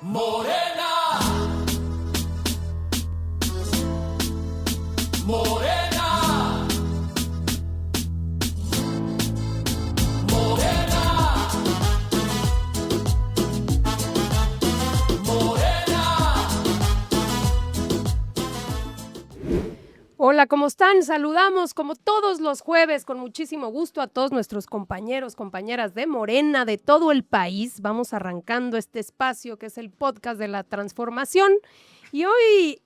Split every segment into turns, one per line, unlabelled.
Morena, Morena, Morena, Morena.
Hola, ¿cómo están? Saludamos como todos los jueves con muchísimo gusto a todos nuestros compañeros, compañeras de Morena, de todo el país. Vamos arrancando este espacio que es el podcast de la transformación y hoy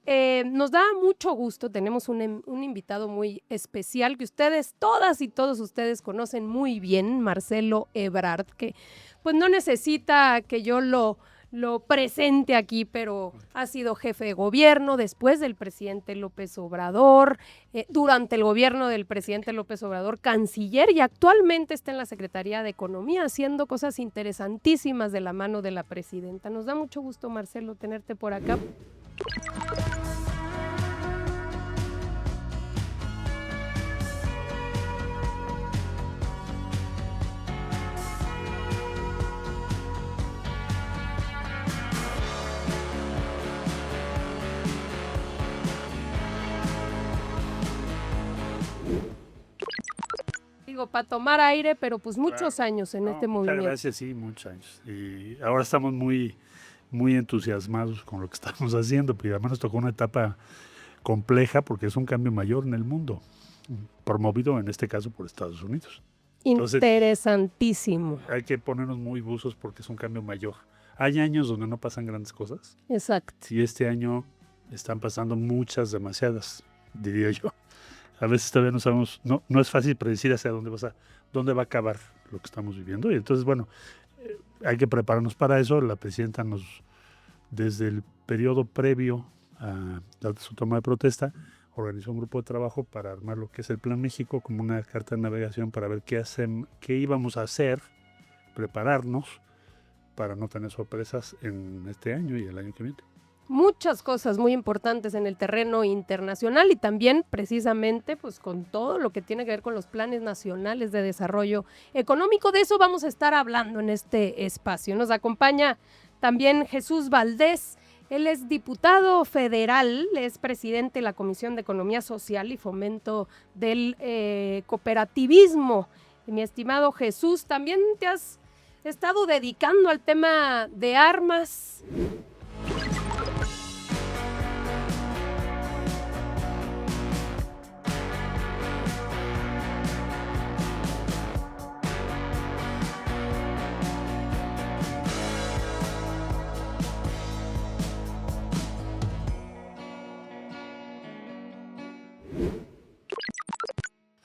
nos da mucho gusto, tenemos un invitado muy especial que ustedes, todas y todos ustedes conocen muy bien, Marcelo Ebrard, que pues no necesita que yo lo presente aquí, pero ha sido jefe de gobierno después del presidente López Obrador, durante el gobierno del presidente López Obrador, canciller, y actualmente está en la Secretaría de Economía haciendo cosas interesantísimas de la mano de la presidenta. Nos da mucho gusto, Marcelo, tenerte por acá. Digo, para tomar aire, pero pues muchos años en este movimiento.
Gracias, sí, muchos años. Y ahora estamos muy entusiasmados con lo que estamos haciendo, porque además nos tocó una etapa compleja porque es un cambio mayor en el mundo, promovido en este caso por Estados Unidos. Entonces,
interesantísimo.
hay que ponernos muy buzos porque es un cambio mayor. Hay años donde no pasan grandes cosas.
Exacto.
Y este año están pasando muchas, demasiadas, diría yo. A veces todavía no sabemos, no es fácil predecir hacia dónde va a acabar lo que estamos viviendo. Y entonces, bueno, hay que prepararnos para eso. La presidenta desde el periodo previo a su toma de protesta, organizó un grupo de trabajo para armar lo que es el Plan México como una carta de navegación para ver qué íbamos a hacer, prepararnos para no tener sorpresas en este año y el año que viene.
Muchas cosas muy importantes en el terreno internacional y también precisamente pues con todo lo que tiene que ver con los planes nacionales de desarrollo económico. De eso vamos a estar hablando en este espacio. Nos acompaña también Jesús Valdés. Él es diputado federal, es presidente de la Comisión de Economía Social y Fomento del Cooperativismo. Y mi estimado Jesús, también te has estado dedicando al tema de armas.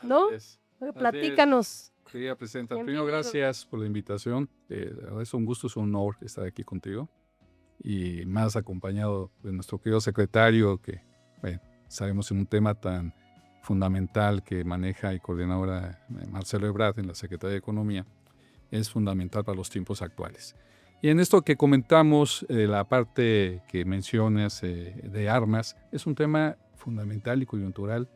¿No? Platícanos.
Quería presentar. Primero, gracias por la invitación. Es un gusto, es un honor estar aquí contigo. Y más acompañado de nuestro querido secretario, que sabemos en un tema tan fundamental que maneja y coordina ahora Marcelo Ebrard en la Secretaría de Economía, es fundamental para los tiempos actuales. Y en esto que comentamos, la parte que mencionas de armas, es un tema fundamental y coyuntural.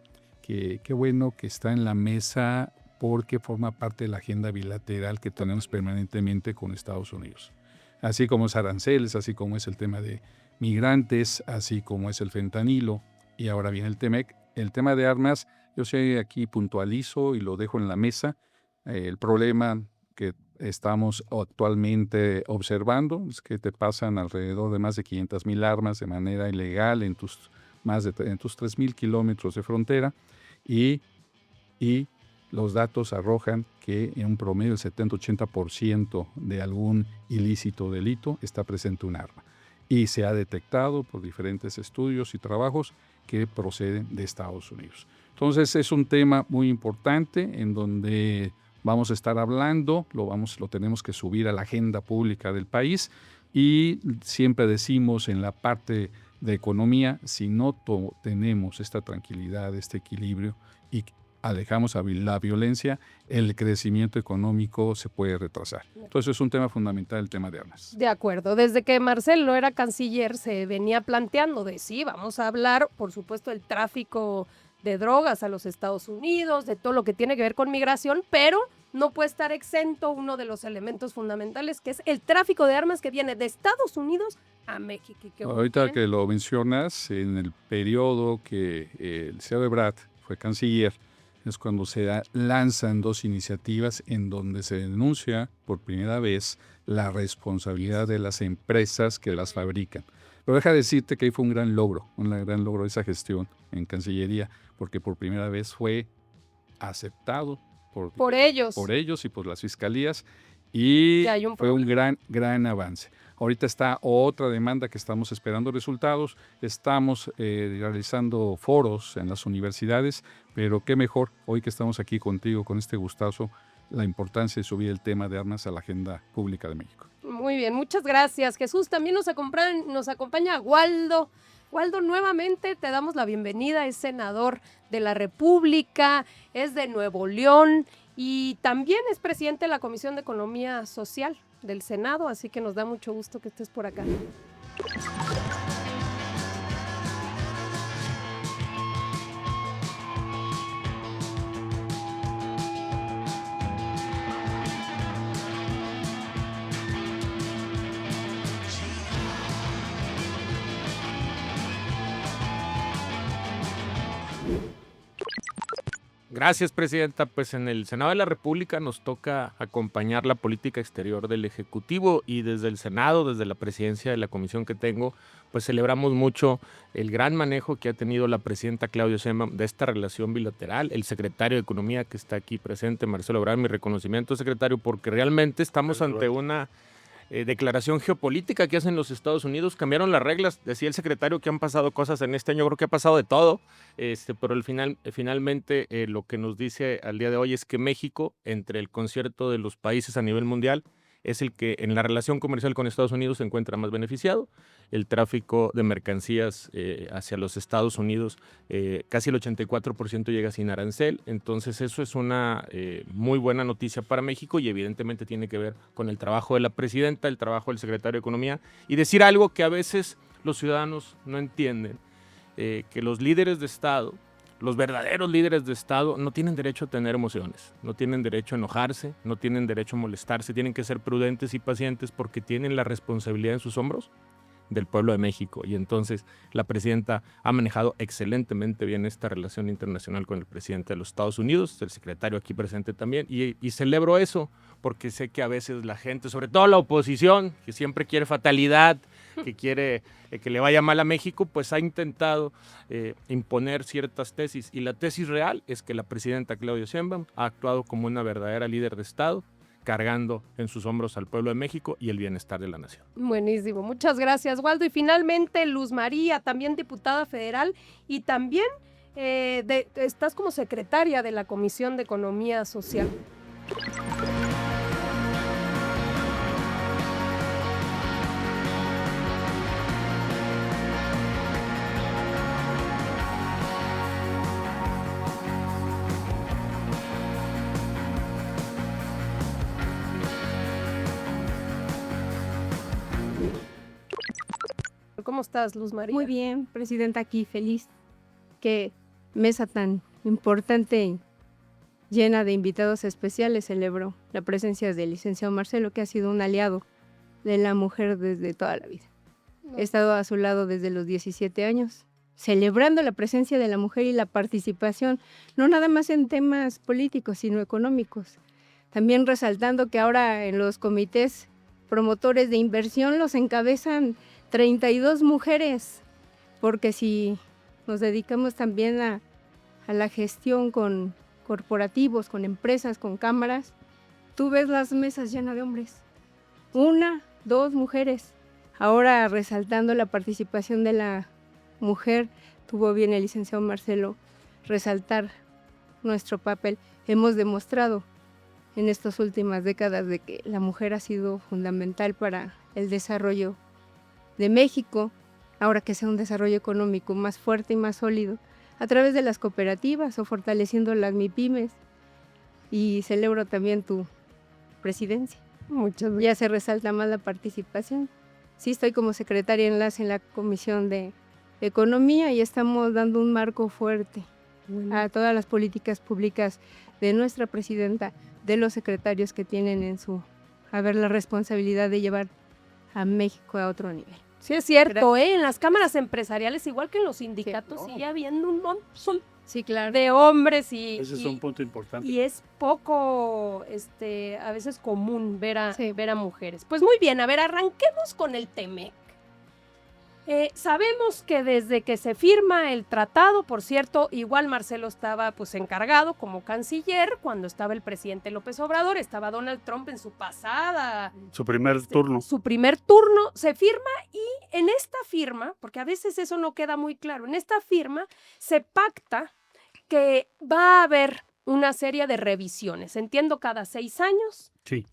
Qué bueno que está en la mesa porque forma parte de la agenda bilateral que tenemos permanentemente con Estados Unidos. Así como es aranceles, así como es el tema de migrantes, así como es el fentanilo y ahora viene el TEMEC. El tema de armas, yo sé aquí puntualizo y lo dejo en la mesa. El problema que estamos actualmente observando es que te pasan alrededor de más de 500,000 armas de manera ilegal en tus 3,000 kilómetros de frontera y los datos arrojan que en un promedio el 70-80% de algún ilícito o delito está presente un arma. Y se ha detectado por diferentes estudios y trabajos que proceden de Estados Unidos. Entonces es un tema muy importante en donde vamos a estar hablando, lo tenemos que subir a la agenda pública del país y siempre decimos en la parte de economía, si no tenemos esta tranquilidad, este equilibrio y alejamos a la violencia, el crecimiento económico se puede retrasar. Entonces es un tema fundamental el tema de armas.
De acuerdo, desde que Marcelo era canciller se venía planteando de sí, vamos a hablar, por supuesto, del tráfico de drogas a los Estados Unidos, de todo lo que tiene que ver con migración, pero no puede estar exento uno de los elementos fundamentales, que es el tráfico de armas que viene de Estados Unidos a México. Y qué
Ahorita
bien.
que lo mencionas, en el periodo que el licenciado Ebrard fue canciller, es cuando lanzan dos iniciativas en donde se denuncia por primera vez la responsabilidad de las empresas que las fabrican. Pero deja decirte que ahí fue un gran logro esa gestión en Cancillería, porque por primera vez fue aceptado
Por ellos.
por ellos y por las fiscalías, y
Que hay un
fue un
problema.
gran avance. Ahorita está otra demanda que estamos esperando resultados, estamos realizando foros en las universidades, pero qué mejor hoy que estamos aquí contigo, con este gustazo, la importancia de subir el tema de armas a la agenda pública de México.
Muy bien, muchas gracias, Jesús. También nos acompaña Waldo. Waldo, nuevamente te damos la bienvenida, es senador de la República, es de Nuevo León y también es presidente de la Comisión de Economía Social del Senado, así que nos da mucho gusto que estés por acá.
Gracias, Presidenta. Pues en el Senado de la República nos toca acompañar la política exterior del Ejecutivo y desde el Senado, desde la presidencia de la comisión que tengo, pues celebramos mucho el gran manejo que ha tenido la presidenta Claudia Sheinbaum de esta relación bilateral. El secretario de Economía que está aquí presente, Marcelo Ebrard, mi reconocimiento, secretario, porque realmente estamos ante una declaración geopolítica que hacen los Estados Unidos. Cambiaron las reglas, decía el secretario que han pasado cosas en este año, creo que ha pasado de todo, pero finalmente lo que nos dice al día de hoy es que México, entre el concierto de los países a nivel mundial, es el que en la relación comercial con Estados Unidos se encuentra más beneficiado. El tráfico de mercancías hacia los Estados Unidos, casi el 84% llega sin arancel, entonces eso es una muy buena noticia para México y evidentemente tiene que ver con el trabajo de la presidenta, el trabajo del secretario de Economía y decir algo que a veces los ciudadanos no entienden, que los líderes de Estado, los verdaderos líderes de Estado no tienen derecho a tener emociones, no tienen derecho a enojarse, no tienen derecho a molestarse, tienen que ser prudentes y pacientes porque tienen la responsabilidad en sus hombros del pueblo de México. Y entonces la presidenta ha manejado excelentemente bien esta relación internacional con el presidente de los Estados Unidos, el secretario aquí presente también, y celebro eso porque sé que a veces la gente, sobre todo la oposición, que siempre quiere fatalidad, que quiere que le vaya mal a México, pues ha intentado imponer ciertas tesis. Y la tesis real es que la presidenta Claudia Sheinbaum ha actuado como una verdadera líder de Estado, cargando en sus hombros al pueblo de México y el bienestar de la nación.
Buenísimo, muchas gracias, Waldo. Y finalmente, Luz María, también diputada federal y también estás como secretaria de la Comisión de Economía Social. ¿Cómo estás, Luz María?
Muy bien, presidenta, aquí feliz. Qué mesa tan importante y llena de invitados especiales. Celebro la presencia del licenciado Marcelo, que ha sido un aliado de la mujer desde toda la vida. He estado a su lado desde los 17 años, celebrando la presencia de la mujer y la participación, no nada más en temas políticos, sino económicos. También resaltando que ahora en los comités promotores de inversión los encabezan 32 mujeres, porque si nos dedicamos también a la gestión con corporativos, con empresas, con cámaras, tú ves las mesas llenas de hombres. 1, 2 mujeres. Ahora resaltando la participación de la mujer, tuvo bien el licenciado Marcelo resaltar nuestro papel. Hemos demostrado en estas últimas décadas de que la mujer ha sido fundamental para el desarrollo de México, ahora que sea un desarrollo económico más fuerte y más sólido, a través de las cooperativas o fortaleciendo las MIPYMES. Y celebro también tu presidencia.
Muchas gracias.
Ya se resalta más la participación. Sí, estoy como secretaria de enlace en la Comisión de Economía y estamos dando un marco fuerte a todas las políticas públicas de nuestra presidenta, de los secretarios que tienen en su haber la responsabilidad de llevar a México a otro nivel.
Sí, es cierto, ¿eh? En las cámaras empresariales, igual que en los sindicatos,
no.
sigue habiendo un montón
Sí, claro.
de hombres
Ese es un punto importante.
y es poco, a veces común ver a,
Sí.
ver a mujeres. Pues muy bien, a ver, arranquemos con el TEMEC. Sabemos que desde que se firma el tratado, por cierto, igual Marcelo estaba pues encargado como canciller cuando estaba el presidente López Obrador, estaba Donald Trump en su pasada
Su primer turno.
su primer turno, se firma y en esta firma, porque a veces eso no queda muy claro, en esta firma se pacta que va a haber una serie de revisiones, entiendo cada 6 años,
Sí.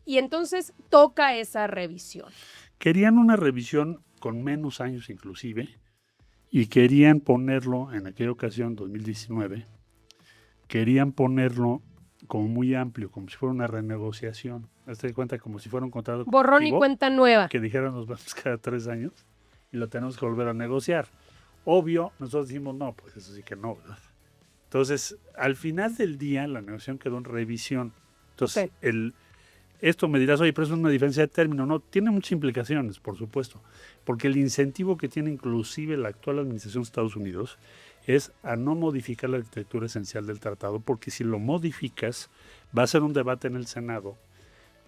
y entonces toca esa revisión.
Querían una revisión con menos años inclusive y querían ponerlo, en aquella ocasión, 2019, querían ponerlo como muy amplio, como si fuera una renegociación. Hazte de cuenta como si fuera un contrato
Borrón y
colectivo,
cuenta nueva.
que dijeran nos vamos cada 3 años y lo tenemos que volver a negociar. Obvio, nosotros decimos no, pues eso sí que no, ¿verdad? Entonces, al final del día, la negociación quedó en revisión. Entonces,
Sí.
esto me dirás, oye, pero es una diferencia de término. No, tiene muchas implicaciones, por supuesto, porque el incentivo que tiene inclusive la actual administración de Estados Unidos es a no modificar la arquitectura esencial del tratado, porque si lo modificas, va a ser un debate en el Senado,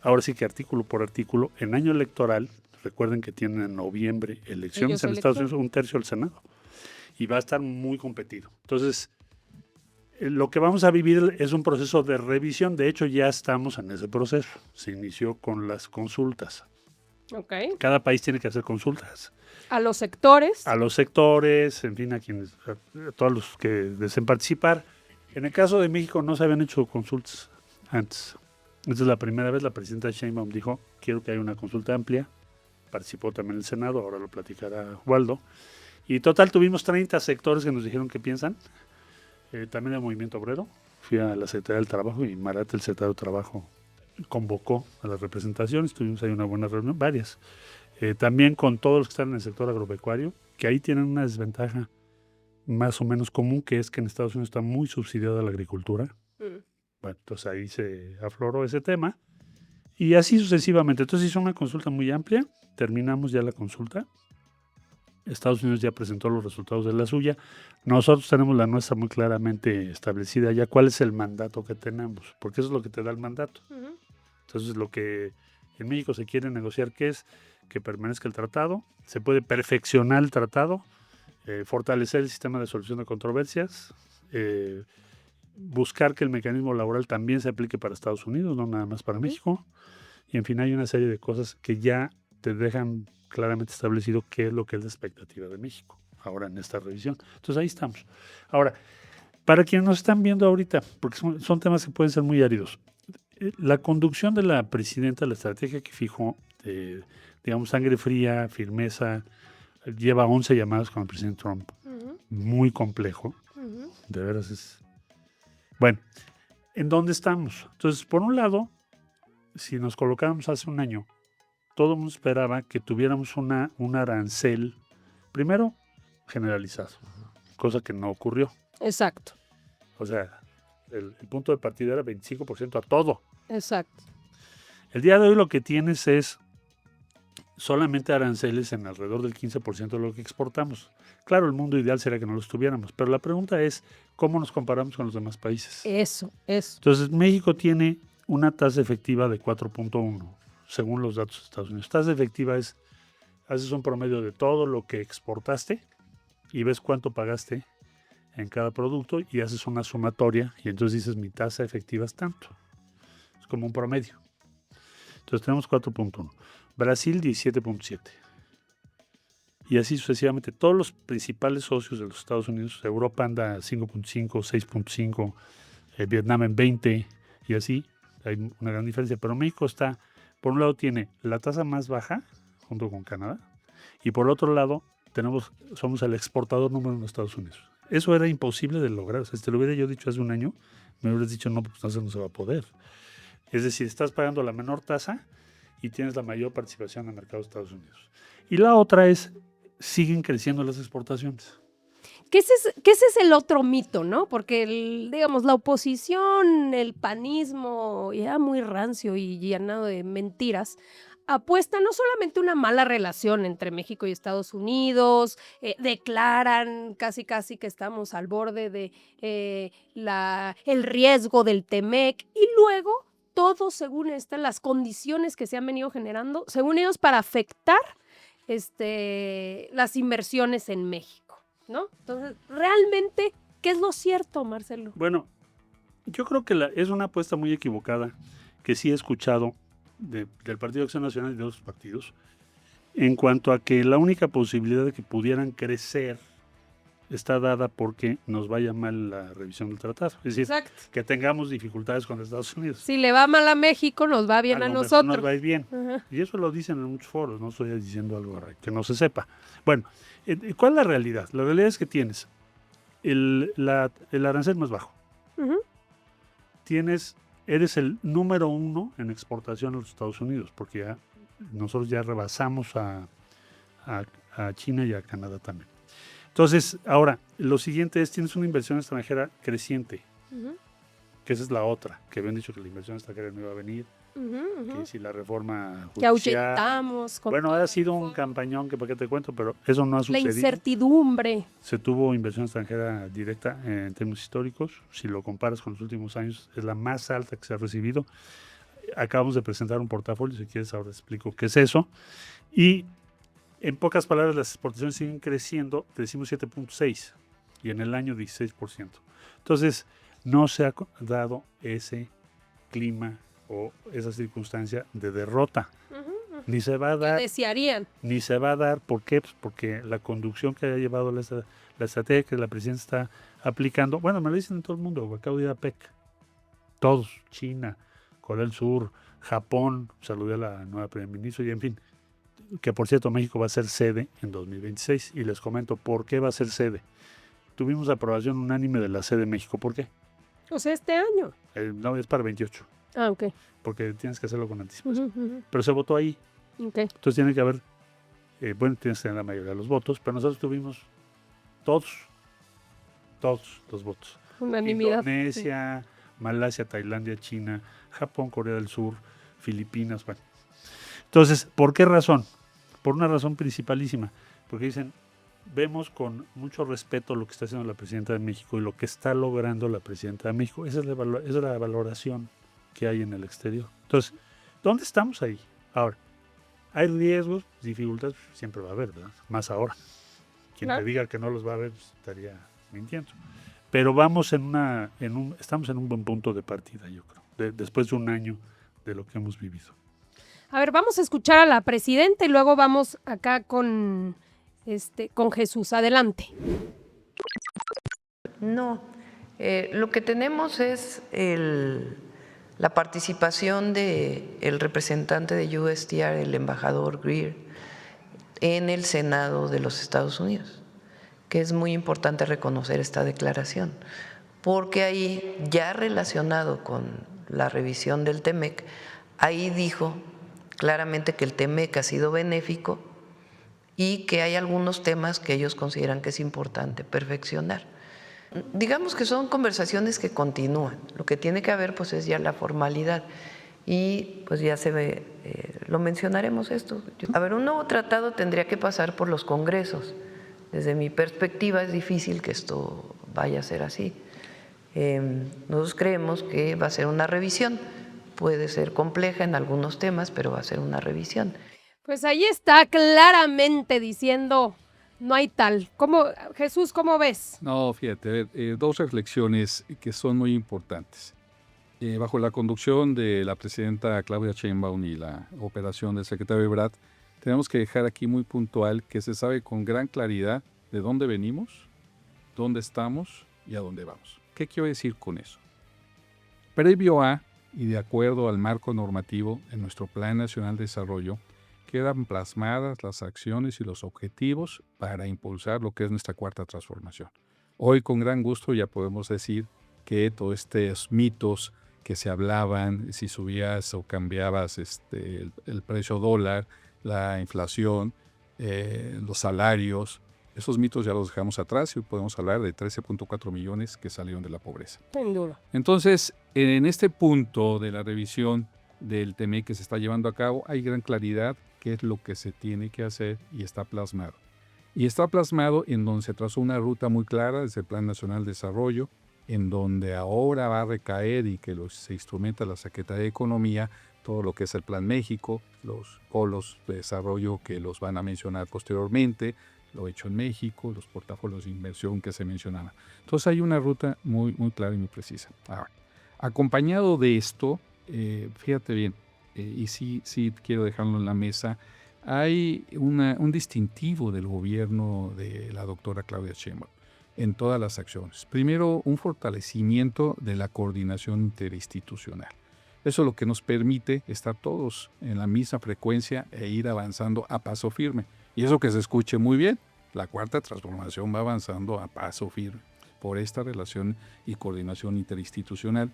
ahora sí que artículo por artículo, en año electoral. Recuerden que tienen en noviembre elecciones en Estados Unidos, 1/3 del Senado, y va a estar muy competido. Entonces, lo que vamos a vivir es un proceso de revisión. De hecho, ya estamos en ese proceso. Se inició con las consultas.
Ok.
Cada país tiene que hacer consultas.
A los sectores.
A los sectores, en fin, a todos los que deseen participar. En el caso de México no se habían hecho consultas antes. Esta es la primera vez. La presidenta Sheinbaum dijo, quiero que haya una consulta amplia. Participó también el Senado, ahora lo platicará Waldo. Y total, tuvimos 30 sectores que nos dijeron qué piensan. También el movimiento obrero. Fui a la Secretaría del Trabajo y Marat, el secretario de Trabajo, convocó a las representaciones. Tuvimos ahí una buena reunión, varias. También con todos los que están en el sector agropecuario, que ahí tienen una desventaja más o menos común, que es que en Estados Unidos está muy subsidiada la agricultura. Bueno, entonces ahí se afloró ese tema. Y así sucesivamente. Entonces hizo una consulta muy amplia. Terminamos ya la consulta. Estados Unidos ya presentó los resultados de la suya. Nosotros tenemos la nuestra muy claramente establecida ya cuál es el mandato que tenemos, porque eso es lo que te da el mandato.
Ujú.
Entonces, lo que en México se quiere negociar, que es que permanezca el tratado, se puede perfeccionar el tratado, fortalecer el sistema de solución de controversias, buscar que el mecanismo laboral también se aplique para Estados Unidos, no nada más para México. Y en fin, hay una serie de cosas que ya te dejan claramente establecido qué es lo que es la expectativa de México ahora en esta revisión. Entonces ahí estamos. Ahora, para quienes nos están viendo ahorita, porque son temas que pueden ser muy áridos, la conducción de la presidenta, la estrategia que fijó, digamos, sangre fría, firmeza, lleva 11 llamadas con el presidente Trump.
Ujú.
Muy complejo,
Ujú.
de veras es... Bueno, ¿en dónde estamos? Entonces, por un lado, si nos colocáramos hace un año, todo el mundo esperaba que tuviéramos un arancel, primero, generalizado, cosa que no ocurrió.
Exacto,
O sea, el punto de partida era 25% a todo.
exacto.
El día de hoy lo que tienes es solamente aranceles en alrededor del 15% de lo que exportamos. Claro, el mundo ideal sería que no los tuviéramos, pero la pregunta es, ¿cómo nos comparamos con los demás países?
Eso.
Entonces, México tiene una tasa efectiva de 4.1, según los datos de Estados Unidos. Tasa efectiva es, haces un promedio de todo lo que exportaste y ves cuánto pagaste en cada producto y haces una sumatoria y entonces dices mi tasa efectiva es tanto. Es como un promedio. Entonces tenemos 4.1. Brasil 17.7. Y así sucesivamente. Todos los principales socios de los Estados Unidos, Europa anda 5.5, 6.5, Vietnam en 20 y así. Hay una gran diferencia. Pero México está, por un lado tiene la tasa más baja junto con Canadá y por otro lado somos el exportador número 1 de Estados Unidos. Eso era imposible de lograr. O sea, si te lo hubiera yo dicho hace un año, me hubieras dicho, no, pues no se va a poder. Es decir, estás pagando la menor tasa y tienes la mayor participación en el mercado de Estados Unidos. Y la otra es, siguen creciendo las exportaciones.
Que ese es el otro mito, ¿no? Porque, digamos, la oposición, el panismo, ya muy rancio y llenado de mentiras, apuesta no solamente una mala relación entre México y Estados Unidos, declaran casi que estamos al borde de el riesgo del TEMEC, y luego todo, según las condiciones que se han venido generando, según ellos, para afectar las inversiones en México, ¿no? Entonces, realmente, ¿qué es lo cierto, Marcelo?
Bueno, yo creo que es una apuesta muy equivocada que sí he escuchado del Partido de Acción Nacional y de otros partidos, en cuanto a que la única posibilidad de que pudieran crecer está dada porque nos vaya mal la revisión del tratado. Es decir,
Exacto.
que tengamos dificultades con Estados Unidos.
Si le va mal a México, nos va bien a
lo mejor
nosotros.
nos va a ir bien.
Ajá.
Y eso lo dicen en muchos foros, no estoy diciendo algo que no se sepa. Bueno, ¿cuál es la realidad? La realidad es que tienes el arancel más bajo.
Ujú.
Eres el número 1 en exportación a los Estados Unidos, porque nosotros ya rebasamos a China y a Canadá también. Entonces, ahora, lo siguiente es, tienes una inversión extranjera creciente,
Ujú.
que esa es la otra, que habían dicho que la inversión extranjera no iba a venir,
Ujú, ujú.
que si la reforma
Que
judicial...
ahuyentamos con
Bueno, ha sido un campañón que para qué te cuento, pero eso no ha
la
sucedido.
incertidumbre.
Se tuvo inversión extranjera directa en términos históricos. Si lo comparas con los últimos años, es la más alta que se ha recibido. Acabamos de presentar un portafolio, si quieres ahora explico qué es eso. Y en pocas palabras, las exportaciones siguen creciendo, crecimos 7.6 y en el año 16%. Entonces, no se ha dado ese clima o esa circunstancia de derrota. Ni se va a dar.
Desearían.
Ni se va a dar. ¿Por qué? Pues porque la conducción que ha llevado la estrategia que la presidencia está aplicando, bueno, me lo dicen en todo el mundo, acabo de ir a PEC. Todos, China, Corea del Sur, Japón, saludé a la nueva primer ministra y en fin, que por cierto México va a ser sede en 2026 y les comento por qué va a ser sede. Tuvimos aprobación unánime de la sede de México, ¿por qué?
O sea, este año.
No, es para 28,
Ah, ok.
porque tienes que hacerlo con anticipación.
Ujú, ujú.
Pero se votó ahí.
Ok.
Entonces tiene que haber, tienes que tener la mayoría de los votos, pero nosotros tuvimos todos los votos.
Unanimidad.
Indonesia, Malasia, Tailandia, China, Japón, Corea del Sur, Filipinas, bueno. Entonces, ¿por qué razón? Por una razón principalísima, porque dicen, vemos con mucho respeto lo que está haciendo la presidenta de México y lo que está logrando la presidenta de México. Esa es la valoración que hay en el exterior. Entonces, ¿dónde estamos ahí? Ahora, hay riesgos, dificultades, siempre va a haber, ¿verdad? Más ahora. Quien
Claro.
te diga que no los va a haber estaría mintiendo. Pero vamos estamos en un buen punto de partida, yo creo, después de un año de lo que hemos vivido.
A ver, vamos a escuchar a la presidenta y luego vamos acá con Jesús. Adelante.
No, lo que tenemos es la participación del representante de USTR, el embajador Greer, en el Senado de los Estados Unidos, que es muy importante reconocer esta declaración, porque ahí, ya relacionado con la revisión del TEMEC, ahí dijo claramente que el TEMEC ha sido benéfico y que hay algunos temas que ellos consideran que es importante perfeccionar. Digamos que son conversaciones que continúan. Lo que tiene que haber pues es ya la formalidad y pues ya se ve, lo mencionaremos esto. A ver, un nuevo tratado tendría que pasar por los congresos. Desde mi perspectiva es difícil que esto vaya a ser así. Nosotros creemos que va a ser una revisión. Puede ser compleja en algunos temas, pero va a ser una revisión.
Pues ahí está claramente diciendo, no hay tal. Jesús, ¿cómo ves?
No, fíjate, a ver, dos reflexiones que son muy importantes. Bajo la conducción de la presidenta Claudia Sheinbaum y la operación del secretario Ebrard, tenemos que dejar aquí muy puntual que se sabe con gran claridad de dónde venimos, dónde estamos y a dónde vamos. ¿Qué quiero decir con eso? Previo a y de acuerdo al marco normativo en nuestro Plan Nacional de Desarrollo, quedan plasmadas las acciones y los objetivos para impulsar lo que es nuestra cuarta transformación. Hoy con gran gusto ya podemos decir que todos estos mitos que se hablaban, si subías o cambiabas el precio dólar, la inflación, los salarios, Esos mitos ya los dejamos atrás y hoy podemos hablar de 13.4 millones que salieron de la pobreza.
Sin duda.
Entonces, en este punto de la revisión del TEMEC que se está llevando a cabo, hay gran claridad qué es lo que se tiene que hacer y está plasmado. Y está plasmado en donde se trazó una ruta muy clara desde el Plan Nacional de Desarrollo, en donde ahora va a recaer y que se instrumenta la Secretaría de Economía, todo lo que es el Plan México, los polos de desarrollo que los van a mencionar posteriormente, lo hecho en México, los portafolios de inversión que se mencionaban. Entonces hay una ruta muy, muy clara y muy precisa. Ahora, acompañado de esto, fíjate bien, y sí quiero dejarlo en la mesa, hay un distintivo del gobierno de la doctora Claudia Sheinbaum en todas las acciones. Primero, un fortalecimiento de la coordinación interinstitucional. Eso es lo que nos permite estar todos en la misma frecuencia e ir avanzando a paso firme. Y eso que se escuche muy bien, la cuarta transformación va avanzando a paso firme por esta relación y coordinación interinstitucional,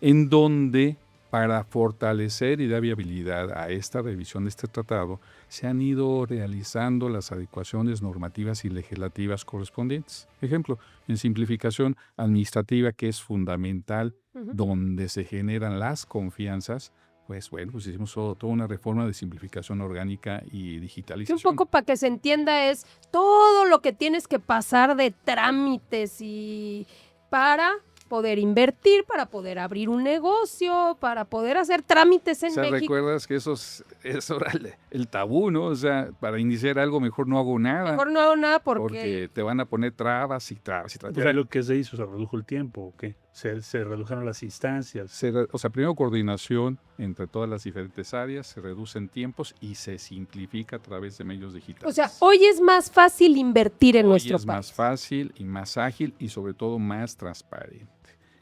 en donde para fortalecer y dar viabilidad a esta revisión de este tratado, se han ido realizando las adecuaciones normativas y legislativas correspondientes. Ejemplo, en simplificación administrativa, que es fundamental, donde se generan las confianzas, pues hicimos toda una reforma de simplificación orgánica y
Sí,
digitalización.
un poco para que se entienda es todo lo que tienes que pasar de trámites y para poder invertir, para poder abrir un negocio, para poder hacer trámites en
O sea,
México.
recuerdas que eso era el tabú, ¿no? O sea, para iniciar algo mejor no hago nada.
Mejor no hago nada
Porque te van a poner trabas y trabas y trabas.
Pues ahí lo que se hizo, se redujo el tiempo, ¿o qué? Se redujeron las instancias.
O sea, primero coordinación entre todas las diferentes áreas, se reducen tiempos y se simplifica a través de medios digitales.
O sea, hoy es más fácil invertir en
Hoy
nuestro
es
país.
más fácil y más ágil y sobre todo más transparente.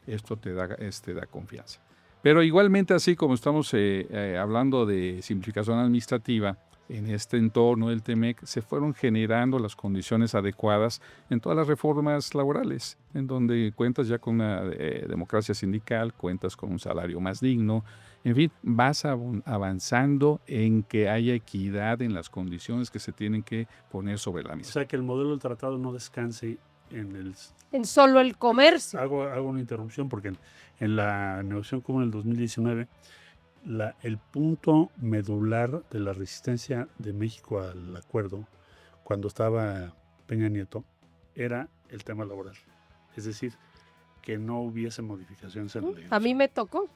Esto te da confianza. Pero igualmente, así como estamos hablando de simplificación administrativa, en este entorno del TEMEC se fueron generando las condiciones adecuadas en todas las reformas laborales, en donde cuentas ya con una democracia sindical, cuentas con un salario más digno, en fin, vas avanzando en que haya equidad en las condiciones que se tienen que poner sobre la
O
mesa.
sea, que el modelo del tratado no descanse en el...
En solo el comercio.
Hago una interrupción porque en la negociación común del 2019, el punto medular de la resistencia de México al acuerdo, cuando estaba Peña Nieto, era el tema laboral. Es decir, que no hubiese modificaciones en la ley.
A mí me tocó.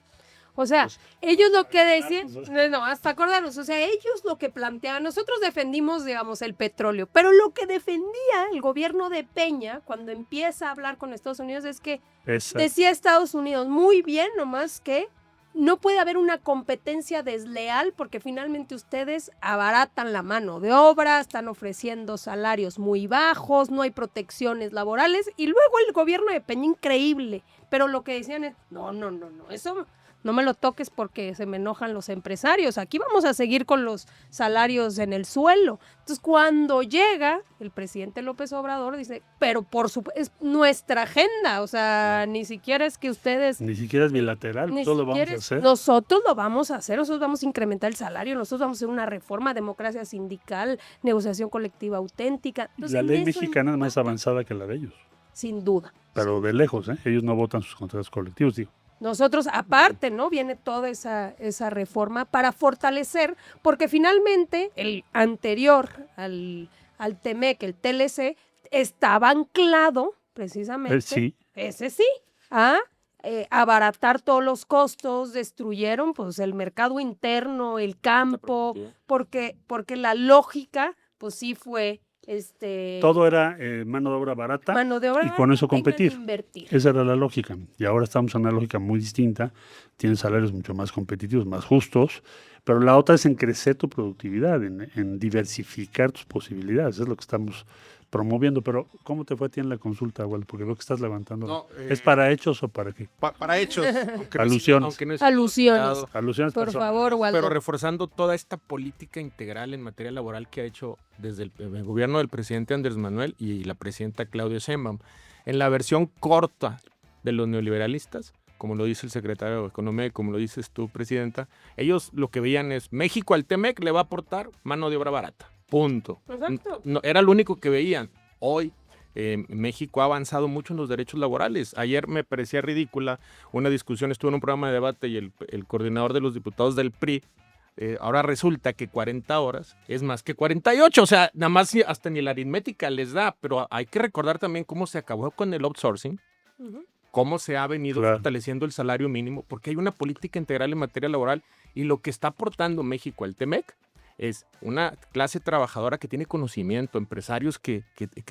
O sea,
Pues,
ellos lo que decían,
pues,
no, hasta acordarnos, o sea, ellos lo que planteaban, nosotros defendimos, digamos, el petróleo, pero lo que defendía el gobierno de Peña cuando empieza a hablar con Estados Unidos es que
Exacto.
decía Estados Unidos, muy bien, nomás que no puede haber una competencia desleal porque finalmente ustedes abaratan la mano de obra, están ofreciendo salarios muy bajos, no hay protecciones laborales y luego el gobierno de Peña increíble, pero lo que decían es, no, eso no me lo toques porque se me enojan los empresarios, aquí vamos a seguir con los salarios en el suelo. Entonces cuando llega el presidente López Obrador dice, pero por supuesto, es nuestra agenda, o sea, ni siquiera es que ustedes...
Ni siquiera es bilateral,
Ni
todo lo vamos
siquiera
a
es-
hacer.
Nosotros lo vamos a hacer, nosotros vamos a incrementar el salario, nosotros vamos a hacer una reforma, democracia sindical, negociación colectiva auténtica. Entonces,
La
en
ley
eso
mexicana es más
impacta,
avanzada que la de ellos,
sin duda.
pero de lejos, ¿eh? Ellos no votan sus contratos colectivos, digo.
Nosotros, aparte, ¿no? Viene toda esa reforma para fortalecer, porque finalmente el anterior al TEMEC, el TLC, estaba anclado precisamente,
Sí,
ese sí, a abaratar todos los costos, destruyeron pues el mercado interno, el campo, porque la lógica pues sí fue
todo era mano de obra barata
mano de obra
y con eso
hay que
competir.
invertir.
Esa era la lógica. Y ahora estamos en una lógica muy distinta. Tienen salarios mucho más competitivos, más justos. Pero la otra es en crecer tu productividad, en diversificar tus posibilidades. Es lo que estamos promoviendo. Pero, ¿cómo te fue a ti en la consulta, Wal? Porque veo que estás levantando.
No,
¿Es para hechos o para qué?
para hechos. Aunque
Alusiones.
Aunque no es
Alusiones.
diputado,
Alusiones
Por
personales.
favor, Waldo.
pero reforzando toda esta política integral en materia laboral que ha hecho desde el gobierno del presidente Andrés Manuel y la presidenta Claudia Sheinbaum, en la versión corta de los neoliberalistas, como lo dice el secretario de Economía y como lo dices tú, presidenta, ellos lo que veían es México al TEMEC le va a aportar mano de obra barata, punto.
Exacto.
No, era lo único que veían. Hoy México ha avanzado mucho en los derechos laborales. Ayer me parecía ridícula una discusión, estuve en un programa de debate y el coordinador de los diputados del PRI, ahora resulta que 40 horas es más que 48, o sea, nada más hasta ni la aritmética les da, pero hay que recordar también cómo se acabó con el outsourcing, cómo se ha venido
Claro.
fortaleciendo el salario mínimo, porque hay una política integral en materia laboral y lo que está aportando México al TEMEC es una clase trabajadora que tiene conocimiento, empresarios que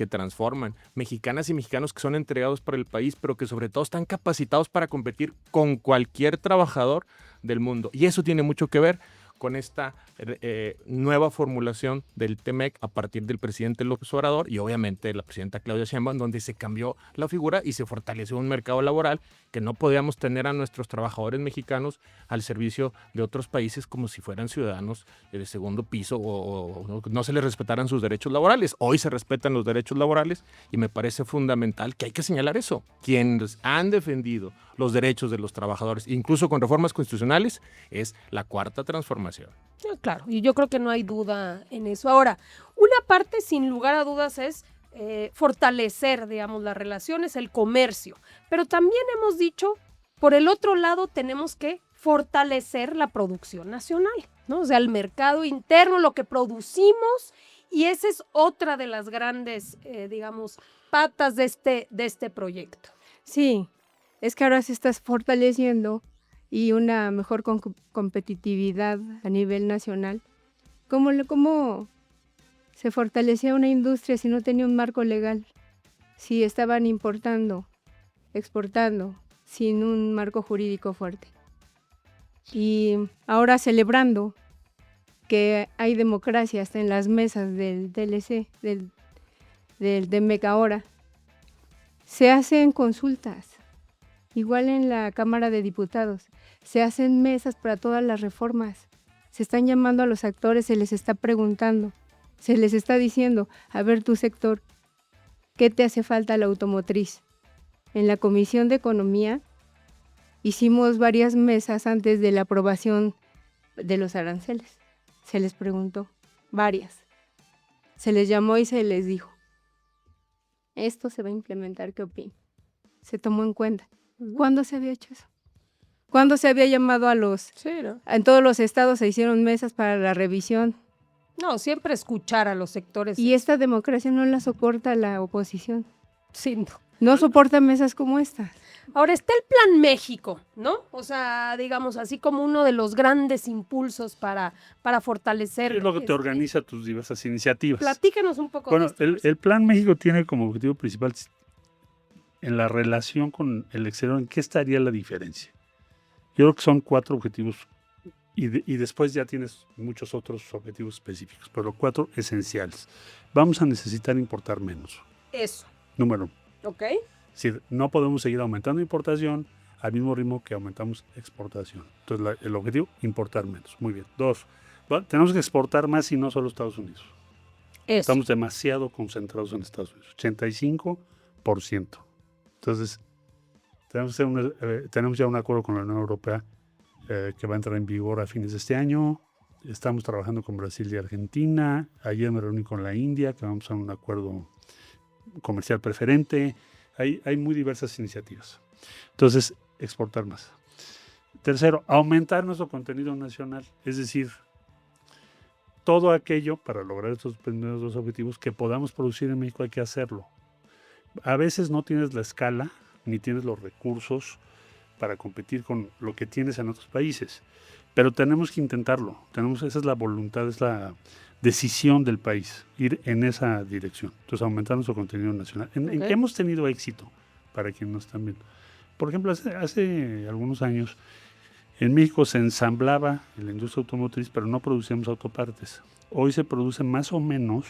transforman, mexicanas y mexicanos que son entregados para el país, pero que sobre todo están capacitados para competir con cualquier trabajador del mundo. Y eso tiene mucho que ver con esta nueva formulación del TEMEC a partir del presidente López Obrador y obviamente la presidenta Claudia Sheinbaum, donde se cambió la figura y se fortaleció un mercado laboral que no podíamos tener a nuestros trabajadores mexicanos al servicio de otros países como si fueran ciudadanos de segundo piso o no se les respetaran sus derechos laborales. Hoy se respetan los derechos laborales y me parece fundamental que hay que señalar eso. Quienes han defendido los derechos de los trabajadores, incluso con reformas constitucionales, es la cuarta transformación.
Claro, y yo creo que no hay duda en eso. Ahora, una parte sin lugar a dudas es fortalecer, digamos, las relaciones, el comercio, pero también hemos dicho, por el otro lado, tenemos que fortalecer la producción nacional, ¿no? O sea, el mercado interno, lo que producimos, y esa es otra de las grandes, digamos, patas de este proyecto.
Sí, es que ahora se está fortaleciendo y una mejor competitividad a nivel nacional. ¿Cómo se fortalecía una industria si no tenía un marco legal? Si estaban importando, exportando, sin un marco jurídico fuerte. Y ahora celebrando que hay democracia hasta en las mesas del TLC, del TEMEC ahora, se hacen consultas. Igual en la Cámara de Diputados, se hacen mesas para todas las reformas. Se están llamando a los actores, se les está preguntando, se les está diciendo, a ver tu sector, ¿qué te hace falta a la automotriz? En la Comisión de Economía hicimos varias mesas antes de la aprobación de los aranceles. Se les preguntó, varias. Se les llamó y se les dijo, esto se va a implementar, ¿qué opinan? Se tomó en cuenta. ¿Cuándo se había hecho eso? ¿Cuándo se había llamado a los...
Sí, ¿no?
En todos los estados se hicieron mesas para la revisión.
No, siempre escuchar a los sectores.
Y esta democracia no la soporta la oposición.
Sí, no.
No soporta mesas como esta.
Ahora está el Plan México, ¿no? O sea, digamos, así como uno de los grandes impulsos para fortalecer.
Es lo que te organiza tus diversas iniciativas.
Platícanos un poco
Bueno,
de esto.
el Plan México tiene como objetivo principal en la relación con el exterior, ¿en qué estaría la diferencia? Yo creo que son 4 objetivos y después ya tienes muchos otros objetivos específicos, pero 4 esenciales. Vamos a necesitar importar menos.
Eso,
Número 1.
¿ok?
Es decir, no podemos seguir aumentando importación al mismo ritmo que aumentamos exportación. Entonces, el objetivo, importar menos. Muy bien. 2, tenemos que exportar más y no solo Estados Unidos.
Eso.
Estamos demasiado concentrados en Estados Unidos, 85%. Entonces, tenemos ya un acuerdo con la Unión Europea que va a entrar en vigor a fines de este año. Estamos trabajando con Brasil y Argentina. Ayer me reuní con la India, que vamos a un acuerdo comercial preferente. Hay muy diversas iniciativas. Entonces, exportar más. Tercero, aumentar nuestro contenido nacional. Es decir, todo aquello para lograr estos primeros 2 objetivos que podamos producir en México hay que hacerlo. A veces no tienes la escala ni tienes los recursos para competir con lo que tienes en otros países, pero tenemos que intentarlo. Esa es la voluntad, es la decisión del país, ir en esa dirección. Entonces, aumentar nuestro contenido nacional. ¿En qué hemos tenido éxito? Para quienes nos están viendo. Por ejemplo, hace algunos años en México se ensamblaba en la industria automotriz, pero no producíamos autopartes. Hoy se produce más o menos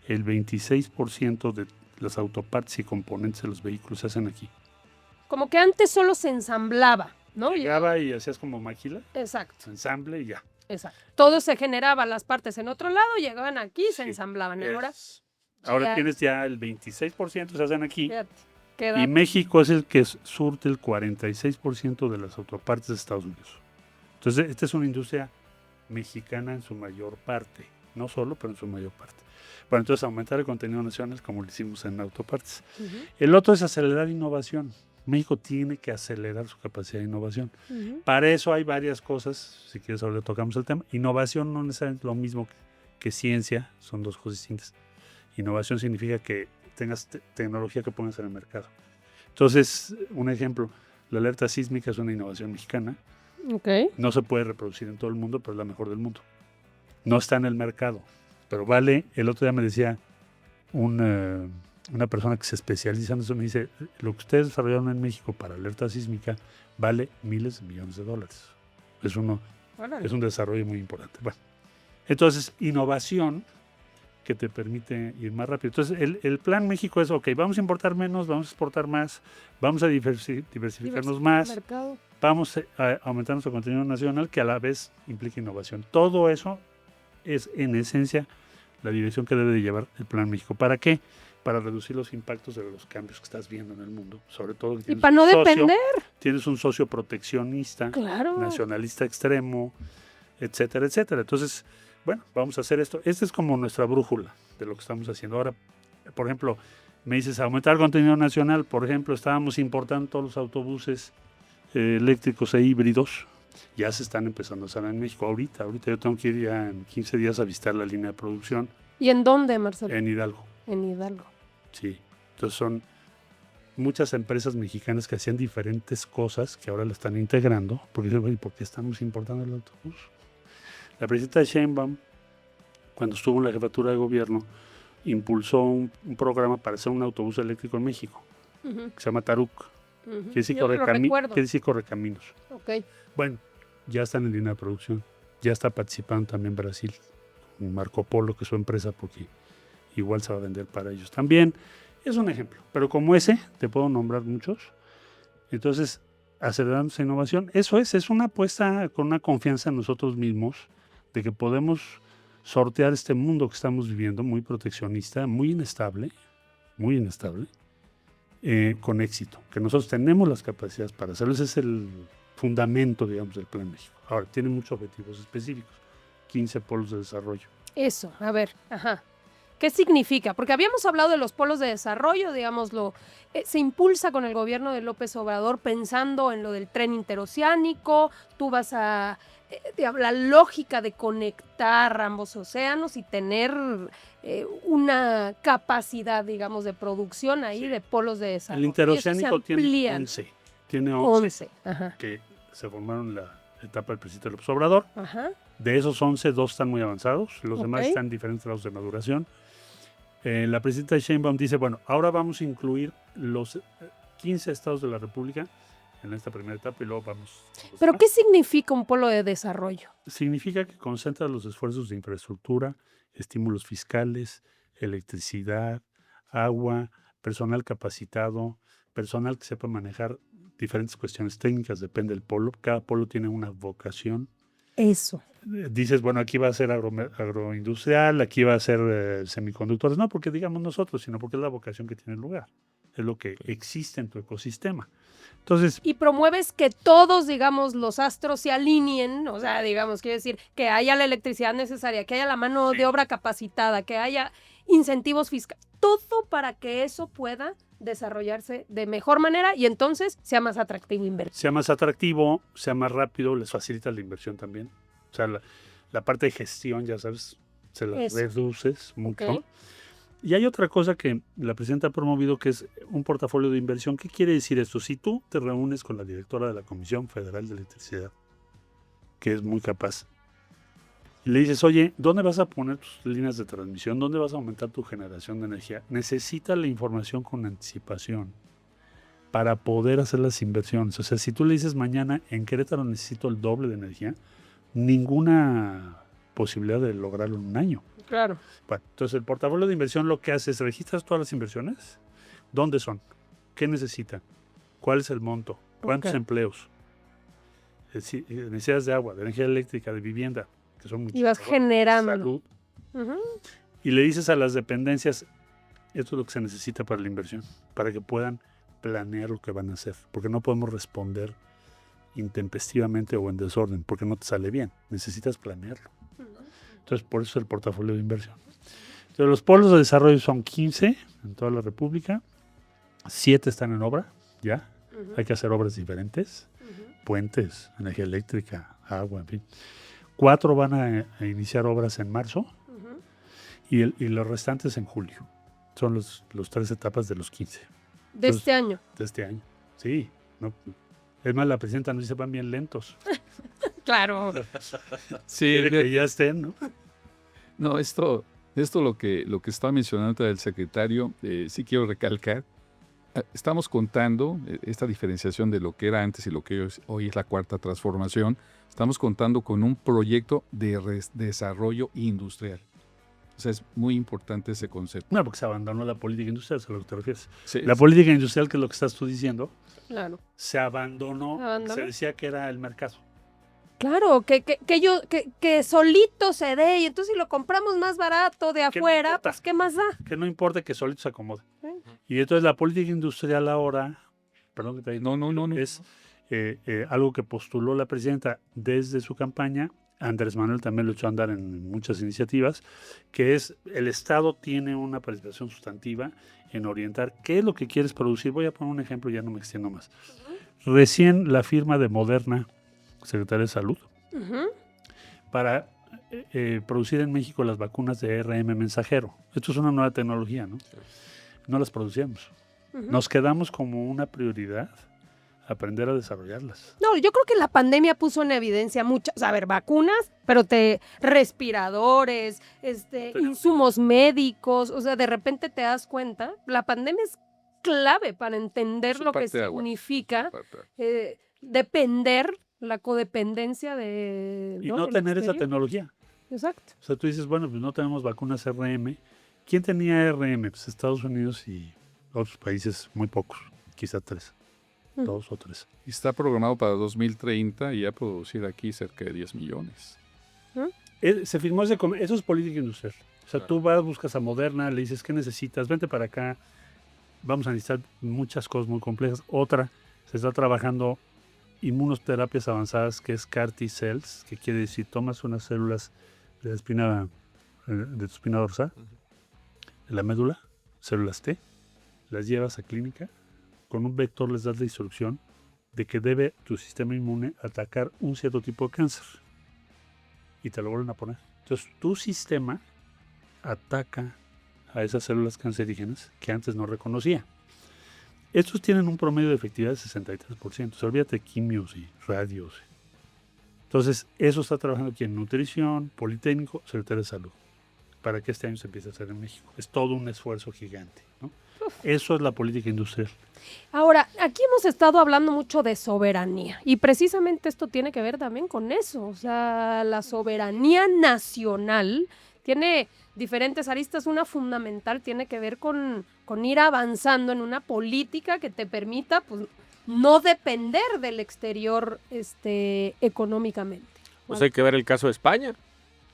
el 26% de las autopartes y componentes de los vehículos se hacen aquí.
Como que antes solo se ensamblaba, ¿no?
Llegaba y hacías como maquila,
Exacto,
ensamble y ya.
exacto. Todo se generaba, las partes en otro lado, llegaban aquí y se ensamblaban.
Ahora
ya-
tienes ya el 26% se hacen aquí.
Fíjate, queda
Y México es el que surte el 46% de las autopartes de Estados Unidos. Entonces, esta es una industria mexicana en su mayor parte. no solo, pero en su mayor parte. Bueno, entonces aumentar el contenido nacional como lo hicimos en autopartes. El otro es acelerar innovación. México tiene que acelerar su capacidad de innovación. Para eso hay varias cosas, si quieres ahora tocamos el tema. Innovación no necesariamente lo mismo que ciencia, son dos cosas distintas. Innovación significa que tengas tecnología que pongas en el mercado. Entonces, un ejemplo, la alerta sísmica es una innovación mexicana.
Ok.
No se puede reproducir en todo el mundo, pero es la mejor del mundo. No está en el mercado, pero vale. El otro día me decía una persona que se especializa en eso, me dice, lo que ustedes desarrollaron en México para alerta sísmica vale miles de millones de dólares. Es un desarrollo muy importante. Bueno, entonces, innovación que te permite ir más rápido. Entonces, el plan México es, ok, vamos a importar menos, vamos a exportar más, vamos a diversificarnos más,
Mercado.
vamos a aumentar nuestro contenido nacional, que a la vez implica innovación. Todo eso es, en esencia, la dirección que debe de llevar el Plan México. ¿Para qué? Para reducir los impactos de los cambios que estás viendo en el mundo. Sobre todo que
Y
tienes
para no
un socio,
depender.
tienes un socio proteccionista,
Claro.
nacionalista extremo, etcétera, etcétera. Entonces, bueno, vamos a hacer esto. Esta es como nuestra brújula de lo que estamos haciendo. Ahora, por ejemplo, me dices aumentar el contenido nacional. Por ejemplo, estábamos importando todos los autobuses eléctricos e híbridos. Ya se están empezando a usar en México. Ahorita yo tengo que ir ya en 15 días a visitar la línea de producción
¿Y en dónde, Marcelo?
en Hidalgo.
En Hidalgo.
Sí. Entonces son muchas empresas mexicanas que hacían diferentes cosas que ahora la están integrando. Porque dicen, "Oye, ¿por qué estamos importando el autobús?" La presidenta Sheinbaum, cuando estuvo en la jefatura de gobierno, impulsó un programa para hacer un autobús eléctrico en México,
Ujú,
que se llama Taruc,
ujú.
que dice
Yo lo recuerdo.
Correcaminos.
Ok.
Bueno, ya están en línea de producción, ya está participando también Brasil, con Marco Polo, que es su empresa, porque igual se va a vender para ellos también. Es un ejemplo, pero como ese, te puedo nombrar muchos. Entonces, acelerando esa innovación, eso es una apuesta con una confianza en nosotros mismos, de que podemos sortear este mundo que estamos viviendo, muy proteccionista, muy inestable, con éxito, que nosotros tenemos las capacidades para hacerlo. Ese es el fundamento, digamos, del Plan México. Ahora, tiene muchos objetivos específicos, 15 polos de desarrollo.
Eso, a ver, ajá. ¿Qué significa? Porque habíamos hablado de los polos de desarrollo, digámoslo, se impulsa con el gobierno de López Obrador pensando en lo del tren interoceánico, tú vas a, la lógica de conectar ambos océanos y tener una capacidad, digamos, de producción ahí de polos de desarrollo.
El interoceánico tiene 11. Tiene 11
Ajá,
que se formaron en la etapa del presidente López Obrador.
ajá.
De esos 11, 2 están muy avanzados, los demás
Ok.
están en diferentes grados de maduración. La presidenta Sheinbaum dice, bueno, ahora vamos a incluir los 15 estados de la República en esta primera etapa y luego vamos.
¿Pero qué significa un polo de desarrollo?
Significa que concentra los esfuerzos de infraestructura, estímulos fiscales, electricidad, agua, personal capacitado, personal que sepa manejar diferentes cuestiones técnicas, depende del polo. Cada polo tiene una vocación.
Eso.
Dices, bueno, aquí va a ser agroindustrial, aquí va a ser semiconductores. No porque digamos nosotros, sino porque es la vocación que tiene el lugar. Es lo que existe en tu ecosistema. Entonces,
Y promueves que todos, digamos, los astros se alineen, o sea, digamos, quiere decir que haya la electricidad necesaria, que haya la mano de obra capacitada, que haya incentivos fiscales, todo para que eso pueda desarrollarse de mejor manera y entonces sea más atractivo invertir.
sea más atractivo, sea más rápido, les facilita la inversión también. O sea, la parte de gestión, ya sabes, se la
Eso.
reduces mucho.
Ok.
Y hay otra cosa que la presidenta ha promovido, que es un portafolio de inversión. ¿Qué quiere decir esto? Si tú te reúnes con la directora de la Comisión Federal de Electricidad, que es muy capaz, y le dices, oye, ¿dónde vas a poner tus líneas de transmisión? ¿Dónde vas a aumentar tu generación de energía? Necesita la información con anticipación para poder hacer las inversiones. O sea, si tú le dices mañana, en Querétaro necesito el doble de energía, ninguna posibilidad de lograrlo en un año.
Claro.
Bueno, entonces el portafolio de inversión lo que hace es registras todas las inversiones, dónde son, qué necesitan, cuál es el monto, cuántos
Ok.
empleos, necesidades de agua, de energía eléctrica, de vivienda, que son muchas.
Y vas generando.
Salud.
Ujú.
Y le dices a las dependencias, esto es lo que se necesita para la inversión, para que puedan planear lo que van a hacer, porque no podemos responder intempestivamente o en desorden, porque no te sale bien, necesitas planearlo. Entonces, por eso el portafolio de inversión. Entonces, los polos de desarrollo son 15 en toda la República. 7 están en obra, ya. Hay que hacer obras diferentes. Puentes, energía eléctrica, agua, en fin. 4 van a iniciar obras en marzo y los restantes en julio. Son los 3 etapas de los 15
De este año.
de este año. Sí. No, es más, la presidenta nos dice van bien lentos.
Claro.
Sí,
Quiere que ya estén, ¿no?
no, esto lo que está mencionando el secretario, sí quiero recalcar. Estamos contando esta diferenciación de lo que era antes y lo que hoy es la cuarta transformación. Estamos contando con un proyecto de desarrollo industrial. O sea, es muy importante ese concepto.
No, porque se abandonó la política industrial, es a lo que te refieres.
Sí,
La política industrial, que es lo que estás tú diciendo,
Claro.
se abandonó.
¿Abandonó?
Se decía que era el mercado.
Claro, que solito se dé, y entonces si lo compramos más barato de
Que no
afuera,
importa.
pues ¿qué más da?
Que no importa, que solito se acomode.
Sí.
Y entonces la política industrial ahora, perdón que te diga,
No.
es algo que postuló la presidenta desde su campaña. Andrés Manuel también lo echó a andar en muchas iniciativas, que es el Estado tiene una participación sustantiva en orientar qué es lo que quieres producir. Voy a poner un ejemplo, ya no me extiendo más. Recién la firma de Moderna, Secretaría de Salud,
Ujú.
para producir en México las vacunas de ARN mensajero. Esto es una nueva tecnología, ¿no? No las producíamos.
Ujú.
Nos quedamos como una prioridad aprender a desarrollarlas.
No, yo creo que la pandemia puso en evidencia muchas, a ver, vacunas, pero respiradores, insumos médicos, o sea, de repente te das cuenta, la pandemia es clave para entender
Su
lo que
parte de agua.
significa depender, la codependencia de...
Y no
del
tener esa
exterior.
tecnología.
Exacto.
O sea, tú dices, bueno, pues no tenemos vacunas RM. ¿Quién tenía RM? Pues Estados Unidos y otros países, muy pocos, quizá 3, 2 o 3.
Y está programado para 2030 y ya producir aquí cerca de 10 millones.
Se firmó eso es política industrial. O sea, tú vas, buscas a Moderna, le dices, ¿qué necesitas? Vente para acá. Vamos a necesitar muchas cosas muy complejas. Otra, se está trabajando inmunoterapias avanzadas, que es CAR T cells, que quiere decir, tomas unas células de la espina, de tu espina dorsal, de la médula, células T, las llevas a clínica, con un vector les das la instrucción de que debe tu sistema inmune atacar un cierto tipo de cáncer. Y te lo vuelven a poner. Entonces, tu sistema ataca a esas células cancerígenas que antes no reconocía. Estos tienen un promedio de efectividad de 63%. O sea, olvídate de quimios y radios. Entonces, eso está trabajando aquí en nutrición, Politécnico, Secretaría de Salud, para que este año se empiece a hacer en México. Es todo un esfuerzo gigante, ¿no? Eso es la política industrial.
Ahora, aquí hemos estado hablando mucho de soberanía y precisamente esto tiene que ver también con eso. O sea, la soberanía nacional tiene diferentes aristas. Una fundamental tiene que ver con ir avanzando en una política que te permita, pues, no depender del exterior económicamente.
Pues hay que ver el caso de España.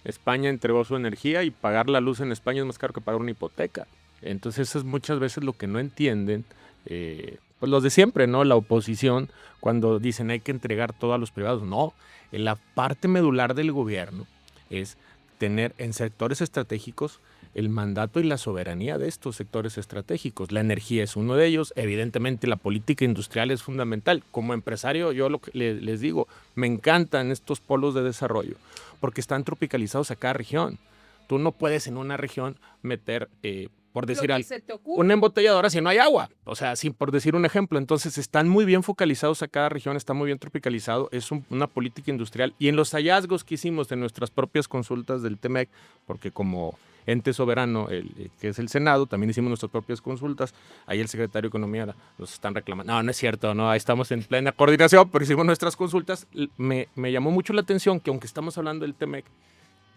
España entregó su energía y pagar la luz en España es más caro que pagar una hipoteca. Entonces eso es muchas veces lo que no entienden pues los de siempre, ¿no? La oposición, cuando dicen hay que entregar todo a los privados. No, la parte medular del gobierno es tener en sectores estratégicos el mandato y la soberanía de estos sectores estratégicos. La energía es uno de ellos. Evidentemente la política industrial es fundamental. Como empresario, yo lo que les digo, me encantan estos polos de desarrollo porque están tropicalizados a cada región. Tú no puedes en una región meter, por decir algo, una embotelladora si no hay agua. O sea, por decir un ejemplo. Entonces están muy bien focalizados a cada región, está muy bien tropicalizado. Es una política industrial. Y en los hallazgos que hicimos de nuestras propias consultas del TEMEC, porque como ente soberano, que es el Senado, también hicimos nuestras propias consultas. Ahí el secretario de Economía nos están reclamando. No es cierto, no, ahí estamos en plena coordinación, pero hicimos nuestras consultas. Me llamó mucho la atención que aunque estamos hablando del TEMEC,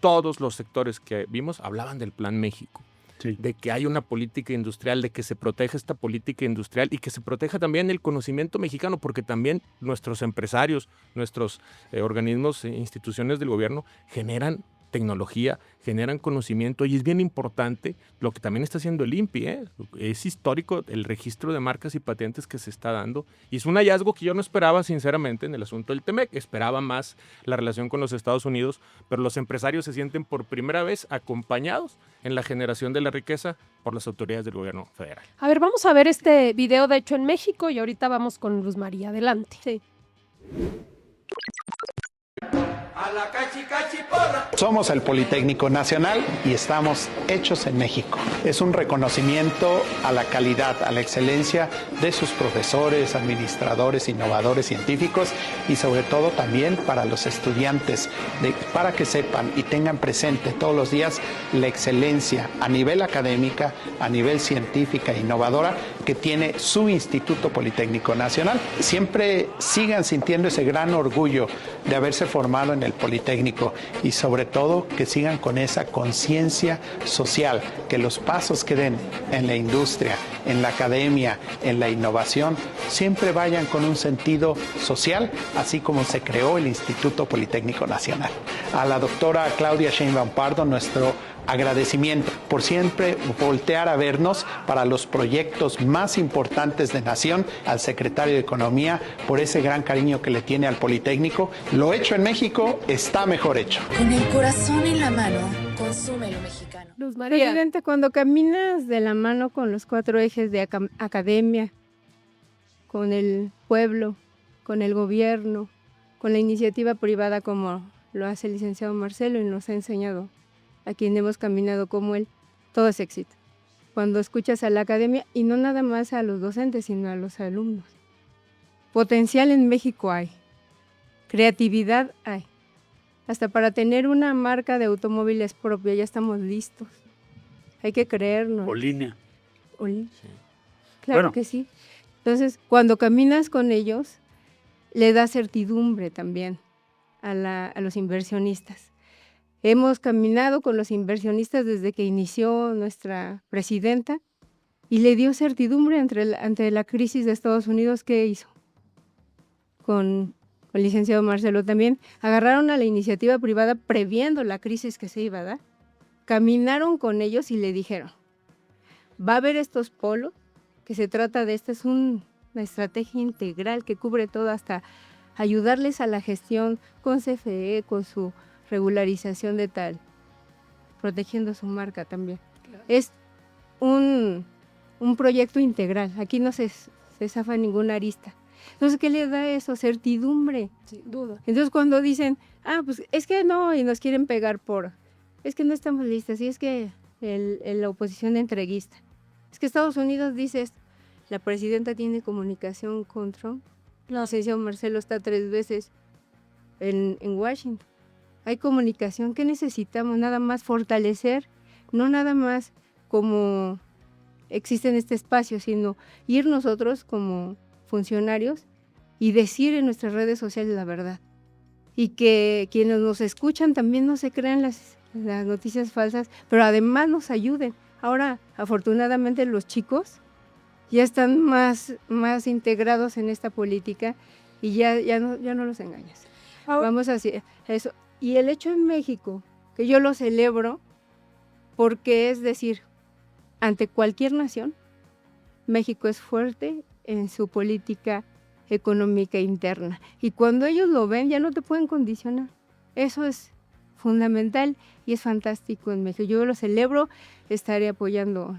todos los sectores que vimos hablaban del Plan México.
Sí.
De que hay una política industrial, de que se proteja esta política industrial y que se proteja también el conocimiento mexicano, porque también nuestros empresarios, nuestros organismos e instituciones del gobierno generan tecnología, generan conocimiento y es bien importante lo que también está haciendo el INPI. Es histórico el registro de marcas y patentes que se está dando y es un hallazgo que yo no esperaba sinceramente en el asunto del TEMEC. Esperaba más la relación con los Estados Unidos, pero los empresarios se sienten por primera vez acompañados en la generación de la riqueza por las autoridades del gobierno federal.
A ver, vamos a ver este video de hecho en México y ahorita vamos con Luz María. Adelante.
Sí.
A la cachi cachi porra.
Somos el Politécnico Nacional y estamos hechos en México. Es un reconocimiento a la calidad, a la excelencia de sus profesores, administradores, innovadores, científicos y sobre todo también para los estudiantes, para que sepan y tengan presente todos los días la excelencia a nivel académica, a nivel científica e innovadora que tiene su Instituto Politécnico Nacional. Siempre sigan sintiendo ese gran orgullo de haberse formado en el Politécnico y sobre todo que sigan con esa conciencia social, que los pasos que den en la industria, en la academia, en la innovación, siempre vayan con un sentido social, así como se creó el Instituto Politécnico Nacional. A la doctora Claudia Sheinbaum Pardo, nuestro agradecimiento por siempre voltear a vernos para los proyectos más importantes de nación, al secretario de Economía por ese gran cariño que le tiene al Politécnico. Lo hecho en México está mejor hecho.
Con el corazón en la mano, consume lo mexicano.
Luz María.
Presidente, cuando caminas de la mano con los 4 ejes de academia, con el pueblo, con el gobierno, con la iniciativa privada como lo hace el licenciado Marcelo y nos ha enseñado a quien hemos caminado como él, todo es éxito. Cuando escuchas a la academia, y no nada más a los docentes, sino a los alumnos. Potencial en México hay, creatividad hay. Hasta para tener una marca de automóviles propia ya estamos listos. Hay que creernos.
O línea.
Claro
Bueno.
que sí. Entonces, cuando caminas con ellos, le da certidumbre también a los inversionistas. Hemos caminado con los inversionistas desde que inició nuestra presidenta y le dio certidumbre ante la crisis de Estados Unidos. ¿Qué hizo? Con el licenciado Marcelo también, agarraron a la iniciativa privada previendo la crisis que se iba a dar. Caminaron con ellos y le dijeron, va a haber estos polos, que se trata de esta, es una estrategia integral que cubre todo hasta ayudarles a la gestión con CFE, con su regularización de tal, protegiendo su marca también. Claro. Es un proyecto integral, aquí no se zafa ninguna arista. Entonces, ¿qué le da eso? Certidumbre.
Sin duda.
Entonces, cuando dicen, pues es que no, y nos quieren pegar es que no estamos listas, y es que la oposición entreguista. Es que Estados Unidos dice esto, la presidenta tiene comunicación con Trump, el licenciado Marcelo está 3 veces en Washington. Hay comunicación. ¿Qué necesitamos? Nada más fortalecer, no nada más como existe en este espacio, sino ir nosotros como funcionarios y decir en nuestras redes sociales la verdad. Y que quienes nos escuchan también no se crean las noticias falsas, pero además nos ayuden. Ahora, afortunadamente, los chicos ya están más integrados en esta política y ya no los engañas. Vamos a hacer eso. Y el hecho en México, que yo lo celebro, porque es decir, ante cualquier nación, México es fuerte en su política económica interna. Y cuando ellos lo ven, ya no te pueden condicionar. Eso es fundamental y es fantástico en México. Yo lo celebro, estaré apoyando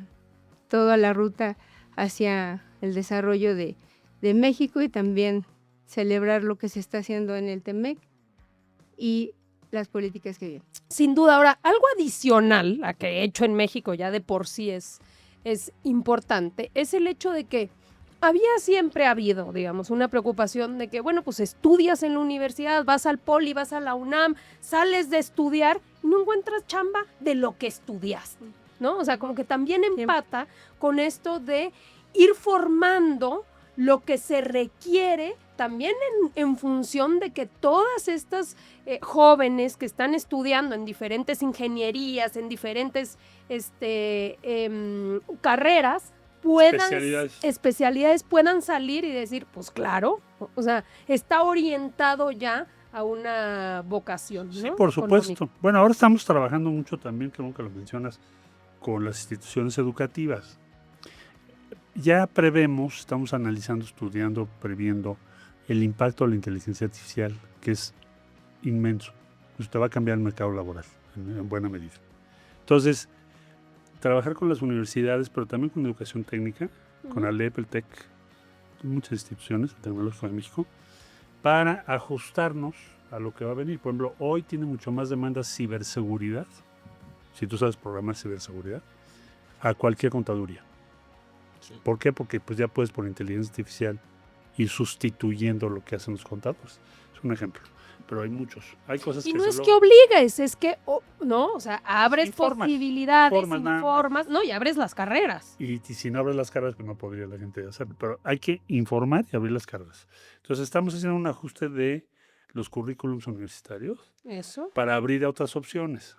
toda la ruta hacia el desarrollo de México y también celebrar lo que se está haciendo en el TEMEC y las políticas que vienen.
Sin duda. Ahora, algo adicional a que he hecho en México ya de por sí es importante, es el hecho de que siempre ha habido, digamos, una preocupación de que, bueno, pues estudias en la universidad, vas al Poli, vas a la UNAM, sales de estudiar y no encuentras chamba de lo que estudiaste, ¿no? O sea, como que también empata con esto de ir formando lo que se requiere también en función de que todas estas jóvenes que están estudiando en diferentes ingenierías, en diferentes carreras, especialidades puedan salir y decir, pues claro, o sea, está orientado ya vocación, ¿no?
Sí, por supuesto.
Económica.
Bueno, ahora estamos trabajando mucho también, creo que lo mencionas, con las instituciones educativas. Ya prevemos, estamos analizando, estudiando, previendo el impacto de la inteligencia artificial, que es inmenso. Usted va a cambiar el mercado laboral en buena medida. Entonces, trabajar con las universidades, pero también con educación técnica, con ALEP, el TEC, muchas instituciones, el Tecnológico de México, para ajustarnos a lo que va a venir. Por ejemplo, hoy tiene mucho más demanda ciberseguridad, si tú sabes programar ciberseguridad, a cualquier contaduría.
Sí.
¿Por qué? Porque pues ya puedes por inteligencia artificial ir sustituyendo lo que hacen los contadores. Es un ejemplo, pero hay muchos. Hay cosas
Y
que
no
se
es que
logran.
obligues, es que, no, o sea, abres
Informas,
posibilidades,
informas nada más.
informas, no, y abres las carreras.
Y si no abres las carreras, pues no podría la gente hacerlo. Pero hay que informar y abrir las carreras. Entonces estamos haciendo un ajuste de los currículums universitarios
Eso.
para abrir a otras opciones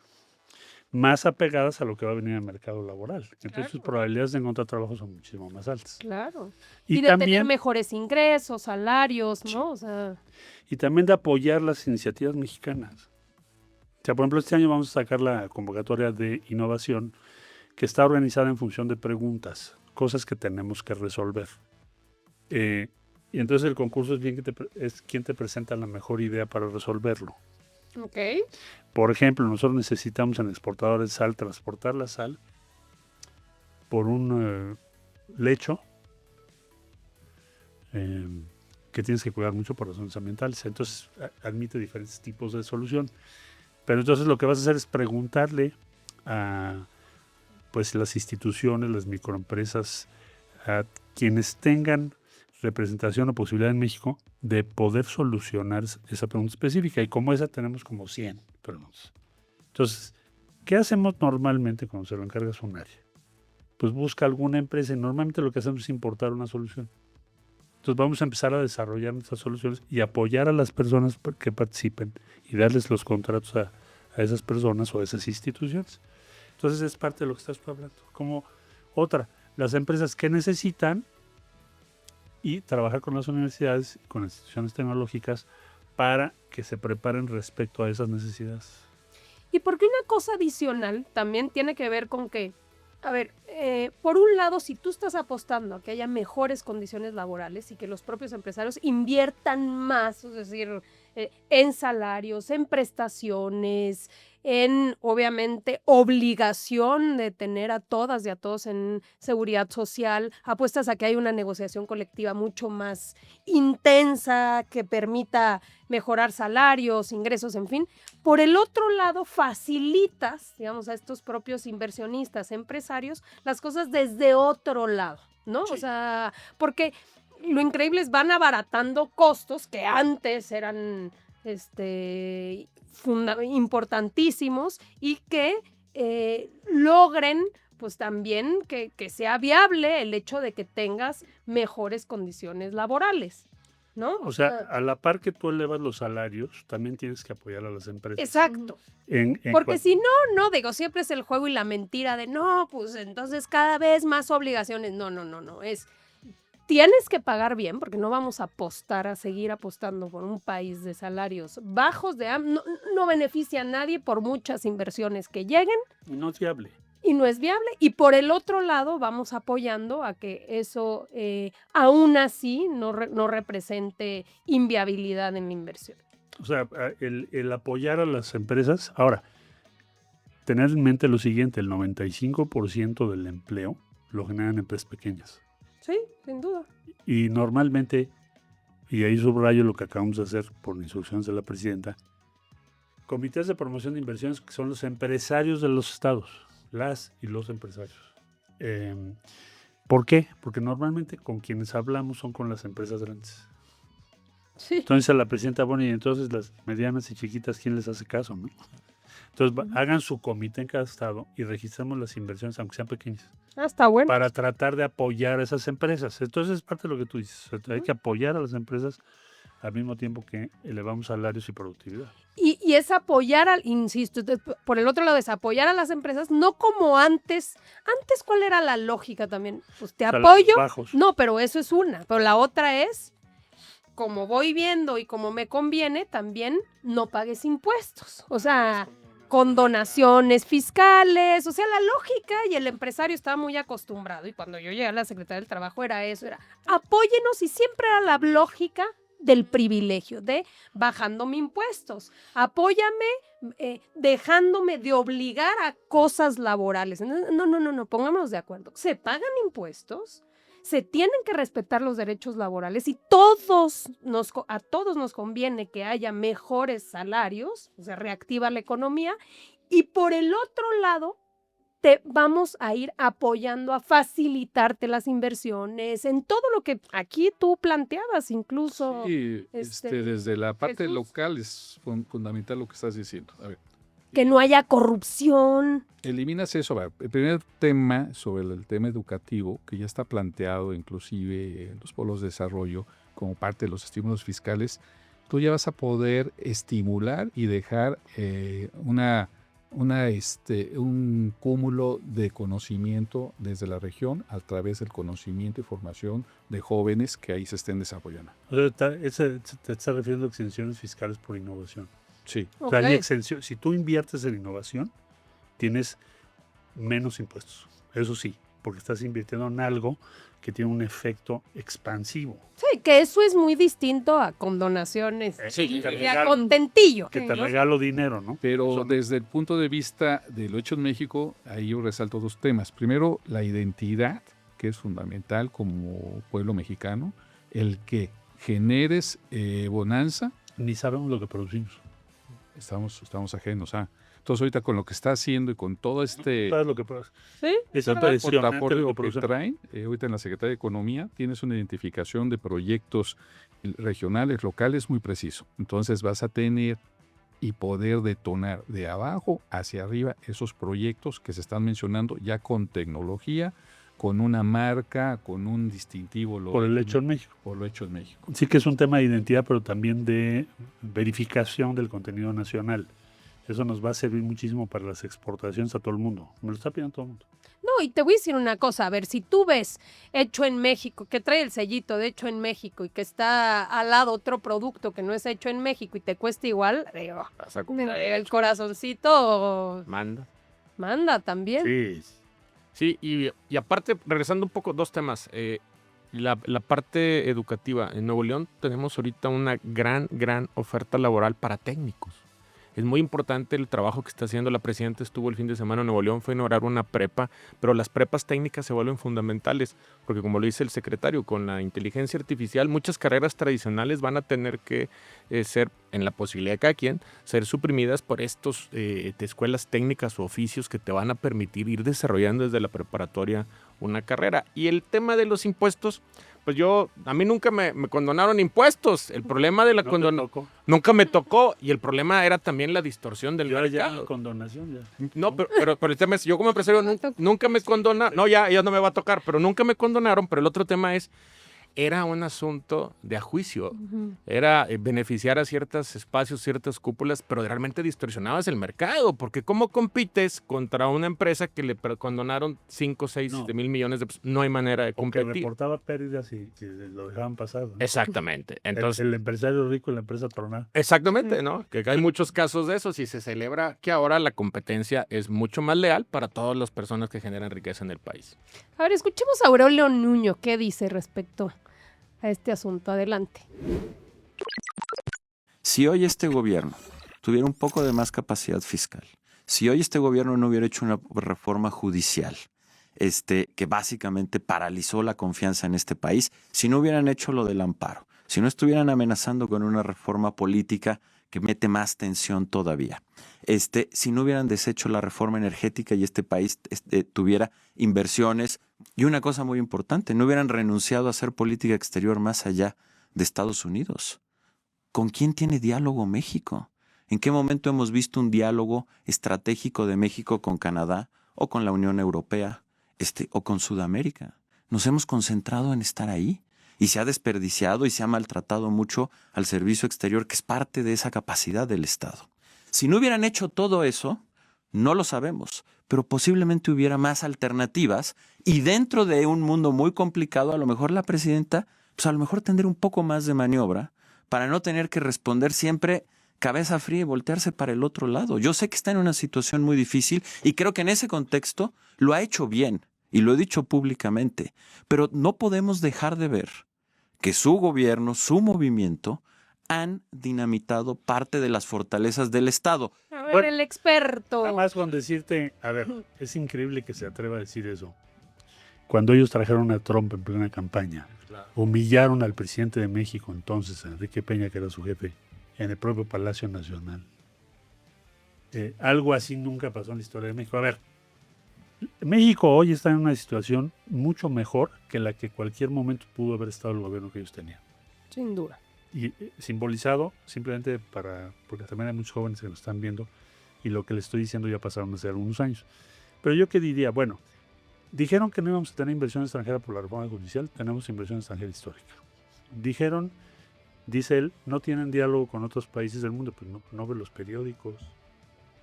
más apegadas a lo que va a venir en el mercado laboral. Entonces
Claro.
sus probabilidades de encontrar trabajo son muchísimo más altas.
Claro.
Y,
Y de tener
también,
mejores ingresos, salarios, ¿no? O sea,
y también de apoyar las iniciativas mexicanas. O sea, por ejemplo, este año vamos a sacar la convocatoria de innovación que está organizada en función de preguntas, cosas que tenemos que resolver. Y entonces el concurso es quien te presenta la mejor idea para resolverlo.
ok.
Por ejemplo, nosotros necesitamos en exportadores de sal transportar la sal por un lecho que tienes que cuidar mucho por razones ambientales. Entonces admite diferentes tipos de solución. Pero entonces lo que vas a hacer es preguntarle a pues las instituciones, las microempresas, a quienes tengan representación o posibilidad en México de poder solucionar esa pregunta específica. Y como esa tenemos como 100 preguntas. Entonces, ¿qué hacemos normalmente cuando se lo encargas a un área? Pues busca alguna empresa y normalmente lo que hacemos es importar una solución. Entonces vamos a empezar a desarrollar nuestras soluciones y apoyar a las personas que participen y darles los contratos a esas personas o a esas instituciones. Entonces es parte de lo que estás tú hablando. Como otra, las empresas que necesitan y trabajar con las universidades y con las instituciones tecnológicas para que se preparen respecto a esas necesidades.
Y porque una cosa adicional también tiene que ver con que, a ver, por un lado, si tú estás apostando a que haya mejores condiciones laborales y que los propios empresarios inviertan más, es decir, en salarios, en prestaciones, en, obviamente, obligación de tener a todas y a todos en seguridad social, apuestas a que hay una negociación colectiva mucho más intensa, que permita mejorar salarios, ingresos, en fin. Por el otro lado, facilitas, digamos, a estos propios inversionistas, empresarios, las cosas desde otro lado, ¿no?
Sí.
O sea, porque lo increíble es van abaratando costos que antes eran importantísimos y que logren pues también que sea viable el hecho de que tengas mejores condiciones laborales, ¿no?
O sea, a la par que tú elevas los salarios, también tienes que apoyar a las empresas.
Exacto.
En
Porque si no, digo, siempre es el juego y la mentira de no, pues entonces cada vez más obligaciones. No, tienes que pagar bien, porque no vamos a apostar, a seguir apostando por un país de salarios bajos, no beneficia a nadie por muchas inversiones que lleguen.
Y no es viable.
Y no es viable. Y por el otro lado, vamos apoyando a que eso aún así no represente inviabilidad en la inversión.
O sea, el apoyar a las empresas. Ahora, tener en mente lo siguiente, el 95% del empleo lo generan empresas pequeñas.
Sí, sin duda.
Y normalmente, y ahí subrayo lo que acabamos de hacer por instrucciones de la presidenta, comités de promoción de inversiones que son los empresarios de los estados, las y los empresarios. ¿Por qué? Porque normalmente con quienes hablamos son con las empresas grandes.
Sí.
Entonces a la presidenta, bueno, y entonces las medianas y chiquitas, ¿quién les hace caso, no? Entonces hagan su comité en cada estado y registremos las inversiones, aunque sean pequeñas,
Está bueno.
para tratar de apoyar a esas empresas. Entonces es parte de lo que tú dices. O sea, hay que apoyar a las empresas al mismo tiempo que elevamos salarios y productividad.
Y es apoyar, insisto, por el otro lado es apoyar a las empresas, no como antes. Antes, ¿cuál era la lógica también? Pues te
Salarios
apoyo.
bajos.
No, pero eso es una. Pero la otra es, como voy viendo y como me conviene, también no pagues impuestos. O sea, con donaciones fiscales, o sea, la lógica, y el empresario estaba muy acostumbrado, y cuando yo llegué a la Secretaría del Trabajo era eso, era apóyenos, y siempre era la lógica del privilegio, de bajándome impuestos, apóyame dejándome de obligar a cosas laborales. No, pongámonos de acuerdo. Se pagan impuestos, se tienen que respetar los derechos laborales, y a todos nos conviene que haya mejores salarios, o sea, reactiva la economía, y por el otro lado te vamos a ir apoyando a facilitarte las inversiones en todo lo que aquí tú planteabas, incluso.
Sí, desde la parte
Jesús.
local es fundamental lo que estás diciendo. A ver,
Que no haya corrupción.
eliminas eso. A ver, el primer tema sobre el tema educativo, que ya está planteado inclusive en los polos de desarrollo como parte de los estímulos fiscales, tú ya vas a poder estimular y dejar un cúmulo de conocimiento desde la región a través del conocimiento y formación de jóvenes que ahí se estén desarrollando.
O sea, te estás refiriendo a exenciones fiscales por innovación.
Sí.
O sea, hay
Ok.
exención. Si tú inviertes en innovación, tienes menos impuestos. Eso sí, porque estás invirtiendo en algo que tiene un efecto expansivo.
Sí, que eso es muy distinto a condonaciones
Sí,
y
que
a contentillo.
Que te
¿no?
regalo dinero, ¿no?
Pero
Son-
desde el punto de vista de lo hecho en México, ahí yo resalto dos temas. Primero, la identidad, que es fundamental como pueblo mexicano, el que generes bonanza,
Ni sabemos lo que producimos.
estamos ajenos a. Entonces ahorita con lo que está haciendo y con todo
¿Sabes lo que produces?
Sí,
Es
tanto
impresionante
portafolio
lo que
que
producen.
traen, ahorita en la Secretaría de Economía tienes una identificación de proyectos regionales, locales muy preciso. Entonces vas a tener y poder detonar de abajo hacia arriba esos proyectos que se están mencionando ya con tecnología, con una marca, con un distintivo.
Por el hecho en México.
Por lo hecho en México.
Sí que es un tema de identidad, pero también de verificación del contenido nacional. Eso nos va a servir muchísimo para las exportaciones a todo el mundo. Me lo está pidiendo todo el mundo.
no, y te voy a decir una cosa, a ver, si tú ves hecho en México, que trae el sellito de hecho en México y que está al lado otro producto que no es hecho en México y te cuesta igual, digo,
Vas a comprar.
el corazoncito
Manda.
manda también.
Sí.
Sí, y aparte, regresando un poco, dos temas. La parte educativa. En Nuevo León tenemos ahorita una gran oferta laboral para técnicos. Es muy importante el trabajo que está haciendo la presidenta. Estuvo el fin de semana en Nuevo León, fue a inaugurar una prepa, pero las prepas técnicas se vuelven fundamentales, porque como lo dice el secretario, con la inteligencia artificial, muchas carreras tradicionales van a tener que ser, en la posibilidad de cada quien, ser suprimidas por estos de escuelas técnicas o oficios que te van a permitir ir desarrollando desde la preparatoria una carrera. Y el tema de los impuestos, pues a mí nunca me condonaron impuestos. El problema de la
No te
condonación
tocó.
nunca me tocó, y el problema era también la distorsión del
Y ahora ya
mercado.
con donación ya.
No, pero el tema es, yo como empresario nunca me condonaron, no, ya no me va a tocar, pero nunca me condonaron. Pero el otro tema es, era un asunto de a juicio, era beneficiar a ciertos espacios, ciertas cúpulas, pero realmente distorsionabas el mercado, porque ¿cómo compites contra una empresa que le condonaron 5, 6
No.
mil millones de pesos? No hay manera de
Que
competir.
reportaba pérdidas y que lo dejaban pasar, ¿no?
Exactamente. Entonces,
el empresario rico y la empresa tronada.
exactamente, ¿no? Que hay muchos casos de esos, y se celebra que ahora la competencia es mucho más leal para todas las personas que generan riqueza en el país.
A ver, escuchemos a Aurelio Nuño, ¿qué dice respecto a este asunto? Adelante.
Si hoy este gobierno tuviera un poco de más capacidad fiscal, si hoy este gobierno no hubiera hecho una reforma judicial, que básicamente paralizó la confianza en este país, si no hubieran hecho lo del amparo, si no estuvieran amenazando con una reforma política que mete más tensión todavía, si no hubieran deshecho la reforma energética y este país tuviera inversiones, y una cosa muy importante, no hubieran renunciado a hacer política exterior más allá de Estados Unidos. ¿Con quién tiene diálogo México? ¿En qué momento hemos visto un diálogo estratégico de México con Canadá o con la Unión Europea o con Sudamérica? Nos hemos concentrado en estar ahí y se ha desperdiciado y se ha maltratado mucho al servicio exterior, que es parte de esa capacidad del Estado. Si no hubieran hecho todo eso, no lo sabemos, pero posiblemente hubiera más alternativas, y dentro de un mundo muy complicado, a lo mejor la presidenta pues a lo mejor tener un poco más de maniobra para no tener que responder siempre cabeza fría y voltearse para el otro lado. Yo sé que está en una situación muy difícil y creo que en ese contexto lo ha hecho bien y lo he dicho públicamente, pero no podemos dejar de ver que su gobierno, su movimiento, han dinamitado parte de las fortalezas del Estado.
A ver,
Bueno,
el experto.
Nada más con decirte, a ver, es increíble que se atreva a decir eso. Cuando ellos trajeron a Trump en plena campaña, humillaron al presidente de México entonces, a Enrique Peña, que era su jefe, en el propio Palacio Nacional. Algo así nunca pasó en la historia de México. A ver, México hoy está en una situación mucho mejor que la que cualquier momento pudo haber estado el gobierno que ellos tenían.
Sin duda.
Y simbolizado simplemente porque también hay muchos jóvenes que lo están viendo y lo que les estoy diciendo ya pasaron hace algunos años. Pero yo qué diría, bueno, dijeron que no íbamos a tener inversión extranjera por la reforma judicial, tenemos inversión extranjera histórica. Dijeron, dice él, no tienen diálogo con otros países del mundo, pues no ve los periódicos.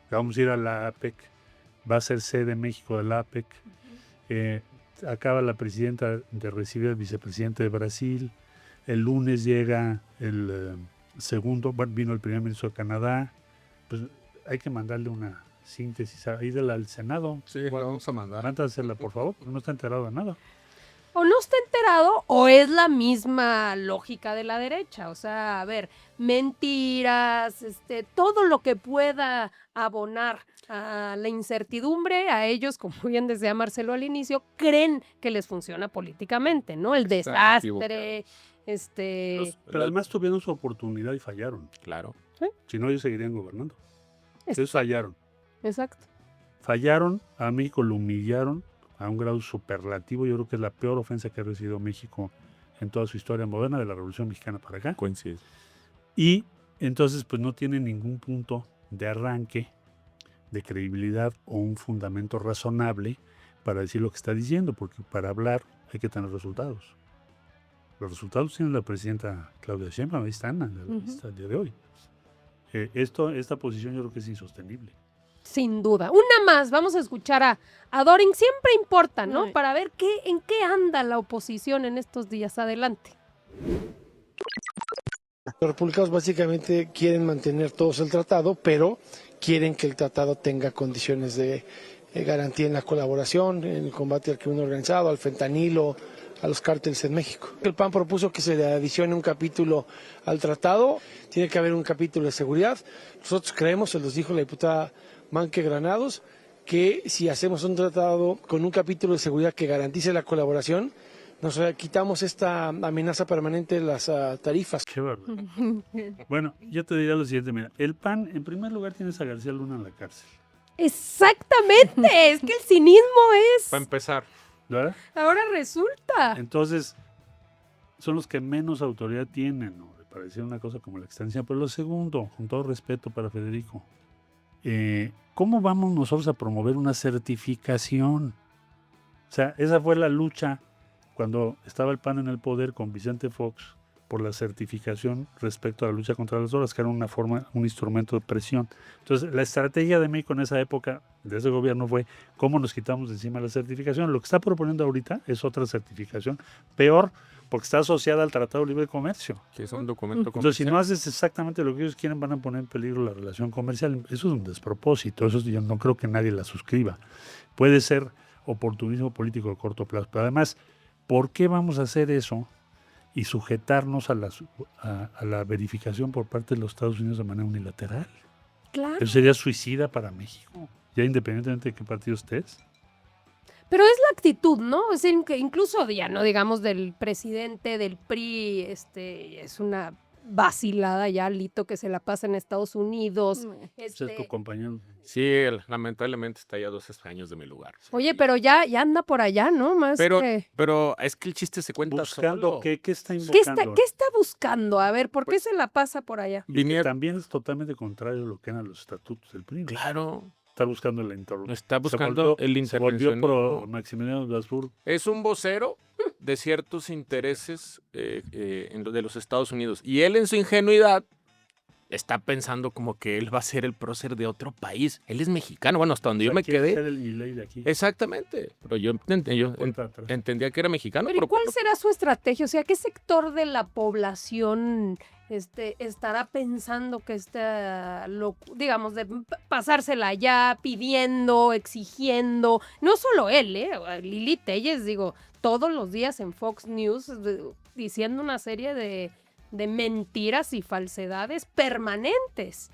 Vamos a ir a la APEC, va a ser sede México de la APEC. Acaba la presidenta de recibir al vicepresidente de Brasil. El lunes llega el vino el primer ministro de Canadá. Pues hay que mandarle una síntesis ahí al Senado.
Sí, la vamos a mandar.
Mándasela, por favor, porque no está enterado de nada.
O no está enterado o es la misma lógica de la derecha. O sea, a ver, mentiras, todo lo que pueda abonar a la incertidumbre, a ellos, como bien decía Marcelo al inicio, creen que les funciona políticamente, ¿no? El desastre,
Pero además tuvieron su oportunidad y fallaron.
Claro.
Si no, ellos seguirían gobernando. Ellos fallaron.
Exacto.
Fallaron, a México lo humillaron a un grado superlativo. Yo creo que es la peor ofensa que ha recibido México en toda su historia moderna, de la Revolución Mexicana para acá.
Coincide.
Y entonces pues no tiene ningún punto de arranque, de credibilidad o un fundamento razonable para decir lo que está diciendo, porque para hablar hay que tener resultados. Los resultados tiene la presidenta Claudia Sheinbaum, ahí están en la lista del día de hoy. Esta posición yo creo que es insostenible.
Sin duda. Una más, vamos a escuchar a Dorin. Siempre importa, ¿no? Para ver en qué anda la oposición en estos días. Adelante.
Los republicanos básicamente quieren mantener todos el tratado, pero quieren que el tratado tenga condiciones de garantía en la colaboración, en el combate al crimen organizado, al fentanilo, a los cárteles en México. El PAN propuso que se le adicione un capítulo al tratado, tiene que haber un capítulo de seguridad. Nosotros creemos, se los dijo la diputada Manque Granados, que si hacemos un tratado con un capítulo de seguridad que garantice la colaboración, nos quitamos esta amenaza permanente de las tarifas.
Qué bárbaro. Bueno, yo te diría lo siguiente, mira, el PAN en primer lugar tiene a García Luna en la cárcel.
Exactamente, es que el cinismo es...
Para empezar.
¿Verdad?
Ahora resulta.
Entonces, son los que menos autoridad tienen, ¿no? Para decir una cosa como la extensión. Pero lo segundo, con todo respeto para Federico, ¿cómo vamos nosotros a promover una certificación? O sea, esa fue la lucha cuando estaba el PAN en el poder con Vicente Fox por la certificación respecto a la lucha contra las drogas, que era un instrumento de presión. Entonces, la estrategia de México en esa época, de ese gobierno, fue cómo nos quitamos de encima la certificación. Lo que está proponiendo ahorita es otra certificación, peor, porque está asociada al Tratado de Libre Comercio.
Que es un documento comercial.
Entonces, si no haces exactamente lo que ellos quieren, van a poner en peligro la relación comercial. Eso es un despropósito, eso yo no creo que nadie la suscriba. Puede ser oportunismo político a corto plazo, pero además, ¿por qué vamos a hacer eso y sujetarnos a la verificación por parte de los Estados Unidos de manera unilateral?
Claro.
Eso sería suicida para México, ya independientemente de qué partido estés.
Pero es la actitud, ¿no? Es decir, que incluso ya no digamos del presidente del PRI, es una vacilada ya, Lito, que se la pasa en Estados Unidos.
Es tu compañero.
Sí, lamentablemente está ya 12 años de mi lugar.
Oye, pero ya anda por allá, ¿no? Más
Pero
que...
es que el chiste se cuenta
Buscando,
solo.
¿qué está invocando?
¿Qué está buscando? A ver, ¿por qué se la pasa por allá?
Y que también es totalmente contrario a lo que eran los estatutos del PRI.
Claro.
Está buscando la interrupción.
Está buscando el intervencionismo.
Se volvió pro Maximiliano de Habsburgo.
Es un vocero de ciertos intereses de los Estados Unidos. Y él en su ingenuidad está pensando como que él va a ser el prócer de otro país. Él es mexicano, bueno, hasta donde yo me
quiere
quedé.
ser el Milei de aquí.
Exactamente, pero yo entendía que era mexicano.
Pero ¿y cuál será su estrategia? O sea, ¿qué sector de la población estará pensando que digamos, de pasársela allá, pidiendo, exigiendo? No solo él, Lili Telles, digo, todos los días en Fox News diciendo una serie de mentiras y falsedades permanentes.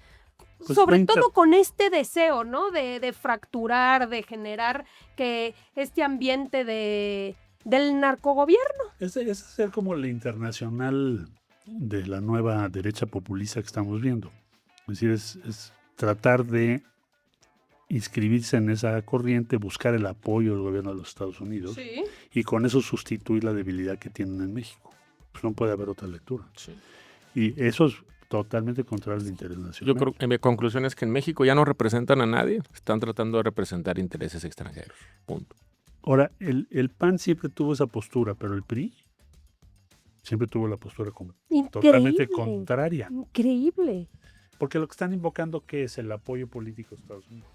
Pues
Sobre todo con este deseo, ¿no? De fracturar, de generar que este ambiente del narcogobierno.
Es hacer como la internacional de la nueva derecha populista que estamos viendo. Es decir, es tratar de inscribirse en esa corriente, buscar el apoyo del gobierno de los Estados Unidos y con eso sustituir la debilidad que tienen en México. Pues no puede haber otra lectura.
Sí.
Y eso es totalmente contrario al interés nacional.
Yo creo que mi conclusión es que en México ya no representan a nadie, están tratando de representar intereses extranjeros. Punto.
Ahora, el PAN siempre tuvo esa postura, pero el PRI siempre tuvo la postura totalmente contraria.
Increíble.
Porque lo que están invocando, ¿qué es? El apoyo político de Estados Unidos.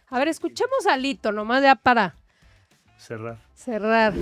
A ver, escuchemos a Lito, nomás ya para cerrar.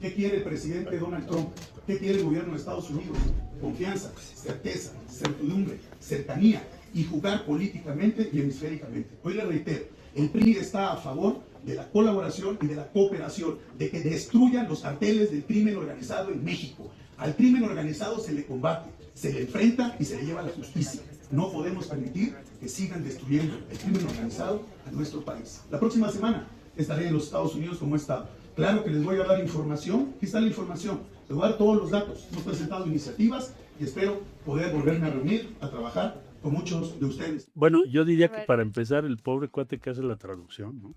¿Qué quiere el presidente Donald Trump? ¿Qué quiere el gobierno de Estados Unidos? Confianza, certeza, certidumbre, cercanía y jugar políticamente y hemisféricamente. Hoy le reitero, el PRI está a favor de la colaboración y de la cooperación, de que destruyan los carteles del crimen organizado en México. Al crimen organizado se le combate, se le enfrenta y se le lleva a la justicia. No podemos permitir que sigan destruyendo el crimen organizado a nuestro país. La próxima semana estaré en los Estados Unidos como he estado. Claro que les voy a dar información. Aquí está la información. Les voy a dar todos los datos. Hemos presentado iniciativas y espero poder volverme a reunir, a trabajar con muchos de ustedes.
Bueno, yo diría que para empezar, el pobre cuate que hace la traducción, ¿no?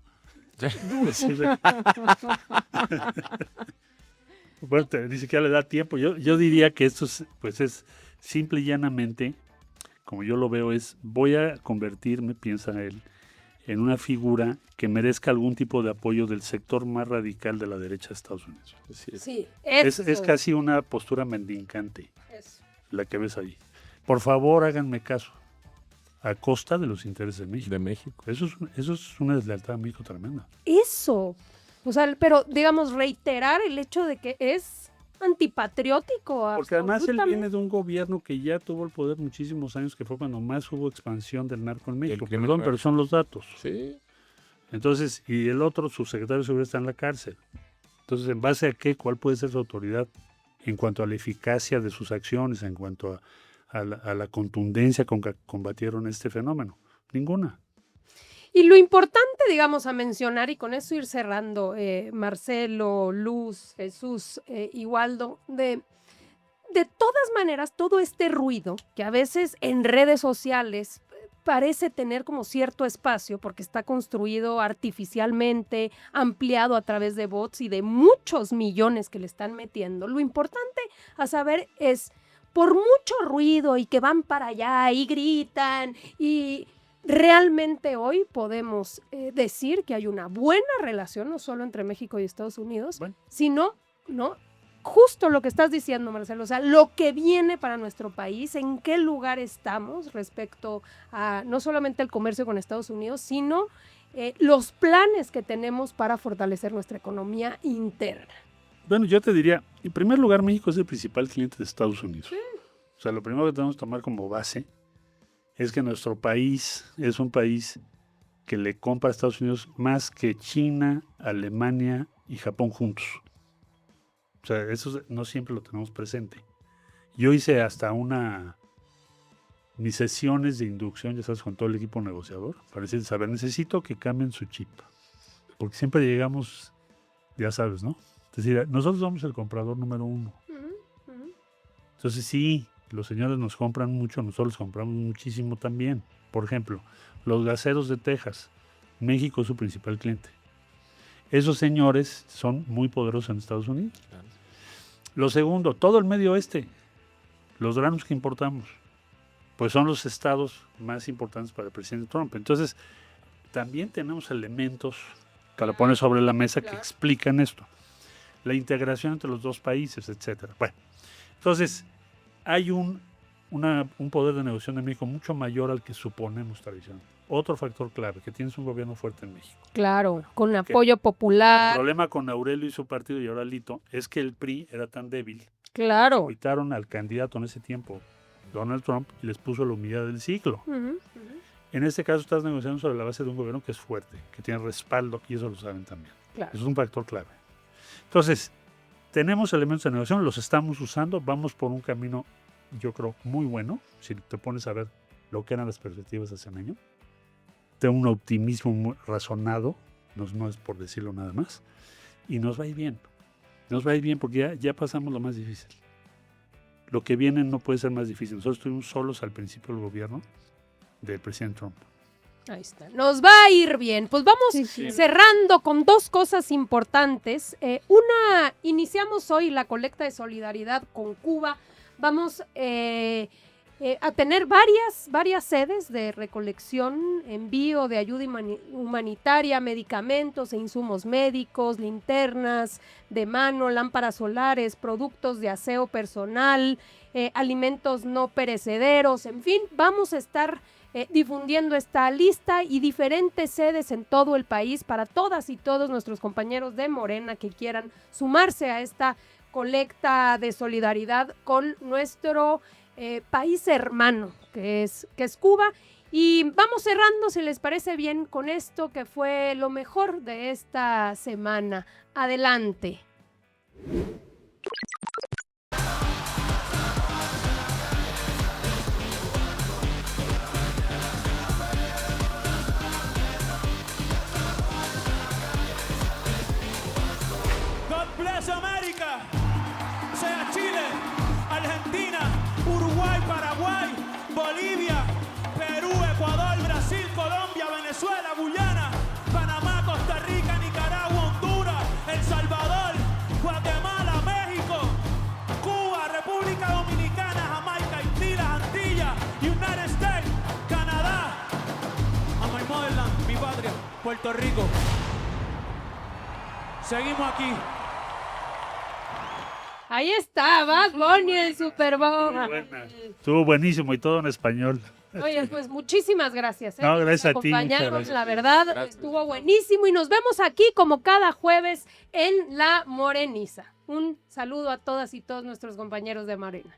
Bueno, ni siquiera le da tiempo. Yo diría que esto es simple y llanamente, como yo lo veo, voy a convertirme, piensa él, en una figura que merezca algún tipo de apoyo del sector más radical de la derecha de Estados Unidos. Es casi una postura mendicante la que ves ahí. Por favor, háganme caso. A costa de los intereses de México. Eso es una deslealtad a México tremenda.
Eso. O sea, pero digamos, reiterar el hecho de que es antipatriótico.
Porque además él viene de un gobierno que ya tuvo el poder muchísimos años, que fue cuando más hubo expansión del narco en México. Perdón, pero son los datos.
Sí.
Entonces, y el otro, su secretario de Seguridad está en la cárcel. Entonces, ¿en base a qué? ¿Cuál puede ser su autoridad en cuanto a la eficacia de sus acciones, en cuanto a la contundencia con que combatieron este fenómeno? Ninguna.
Y lo importante, digamos, a mencionar, y con eso ir cerrando, Marcelo, Luz, Jesús y Waldo, de todas maneras, todo este ruido que a veces en redes sociales parece tener como cierto espacio porque está construido artificialmente, ampliado a través de bots y de muchos millones que le están metiendo. Lo importante a saber es, por mucho ruido y que van para allá y gritan y realmente hoy podemos decir que hay una buena relación, no solo entre México y Estados Unidos, sino, ¿no? Justo lo que estás diciendo, Marcelo, o sea, lo que viene para nuestro país, en qué lugar estamos respecto a no solamente el comercio con Estados Unidos, sino los planes que tenemos para fortalecer nuestra economía interna.
Bueno, yo te diría, en primer lugar, México es el principal cliente de Estados Unidos. Sí. O sea, lo primero que tenemos que tomar como base es que nuestro país es un país que le compra a Estados Unidos más que China, Alemania y Japón juntos. O sea, eso no siempre lo tenemos presente. Yo hice hasta mis sesiones de inducción, ya sabes, con todo el equipo negociador, para decir, saber, necesito que cambien su chip. Porque siempre llegamos, ya sabes, ¿no? Es decir, nosotros somos el comprador número uno. Entonces sí, los señores nos compran mucho, nosotros compramos muchísimo también. Por ejemplo, los gaseros de Texas, México es su principal cliente. Esos señores son muy poderosos en Estados Unidos. Claro. Lo segundo, todo el Medio Oeste, los granos que importamos, pues son los estados más importantes para el presidente Trump. Entonces, también tenemos elementos para poner sobre la mesa que explican esto. La integración entre los dos países, etcétera. Bueno, entonces, hay un un poder de negociación de México mucho mayor al que suponemos tradicionalmente. Otro factor clave, que tienes un gobierno fuerte en México.
Claro, con apoyo popular.
El problema con Aurelio y su partido y ahora Alito es que el PRI era tan débil.
Claro.
Quitaron al candidato en ese tiempo, Donald Trump, y les puso la humildad del siglo. En este caso estás negociando sobre la base de un gobierno que es fuerte, que tiene respaldo, y eso lo saben también.
Claro.
Eso es un factor clave. Entonces, tenemos elementos de negociación, los estamos usando, vamos por un camino, yo creo, muy bueno, si te pones a ver lo que eran las perspectivas hace un año. Tengo un optimismo muy razonado, no es por decirlo nada más, y nos va a ir bien. Nos va a ir bien porque ya pasamos lo más difícil. Lo que viene no puede ser más difícil. Nosotros estuvimos solos al principio del gobierno del presidente Trump.
Ahí está. Nos va a ir bien. Pues vamos cerrando con dos cosas importantes. Una, iniciamos hoy la colecta de solidaridad con Cuba. Vamos a tener varias sedes de recolección, envío de ayuda humanitaria, medicamentos e insumos médicos, linternas de mano, lámparas solares, productos de aseo personal, alimentos no perecederos, en fin, vamos a estar difundiendo esta lista y diferentes sedes en todo el país para todas y todos nuestros compañeros de Morena que quieran sumarse a esta colecta de solidaridad con nuestro país hermano que es Cuba. Y vamos cerrando, si les parece bien, con esto que fue lo mejor de esta semana. Adelante.
God bless America, sea Chile, Argentina, Uruguay, Paraguay, Bolivia, Perú, Ecuador, Brasil, Colombia, Venezuela, Guyana, Panamá, Costa Rica, Nicaragua, Honduras, El Salvador, Guatemala, México, Cuba, República Dominicana, Jamaica, Haití, las Antillas, United States, Canadá, a my motherland, mi patria, Puerto Rico. Seguimos aquí.
Ahí está, Bad Bunny, el Super Bowl.
Estuvo buenísimo y todo en español.
Oye, pues muchísimas gracias.
No, gracias a ti.
Acompañarnos, la verdad, estuvo buenísimo y nos vemos aquí como cada jueves en La Moreniza. Un saludo a todas y todos nuestros compañeros de Morena.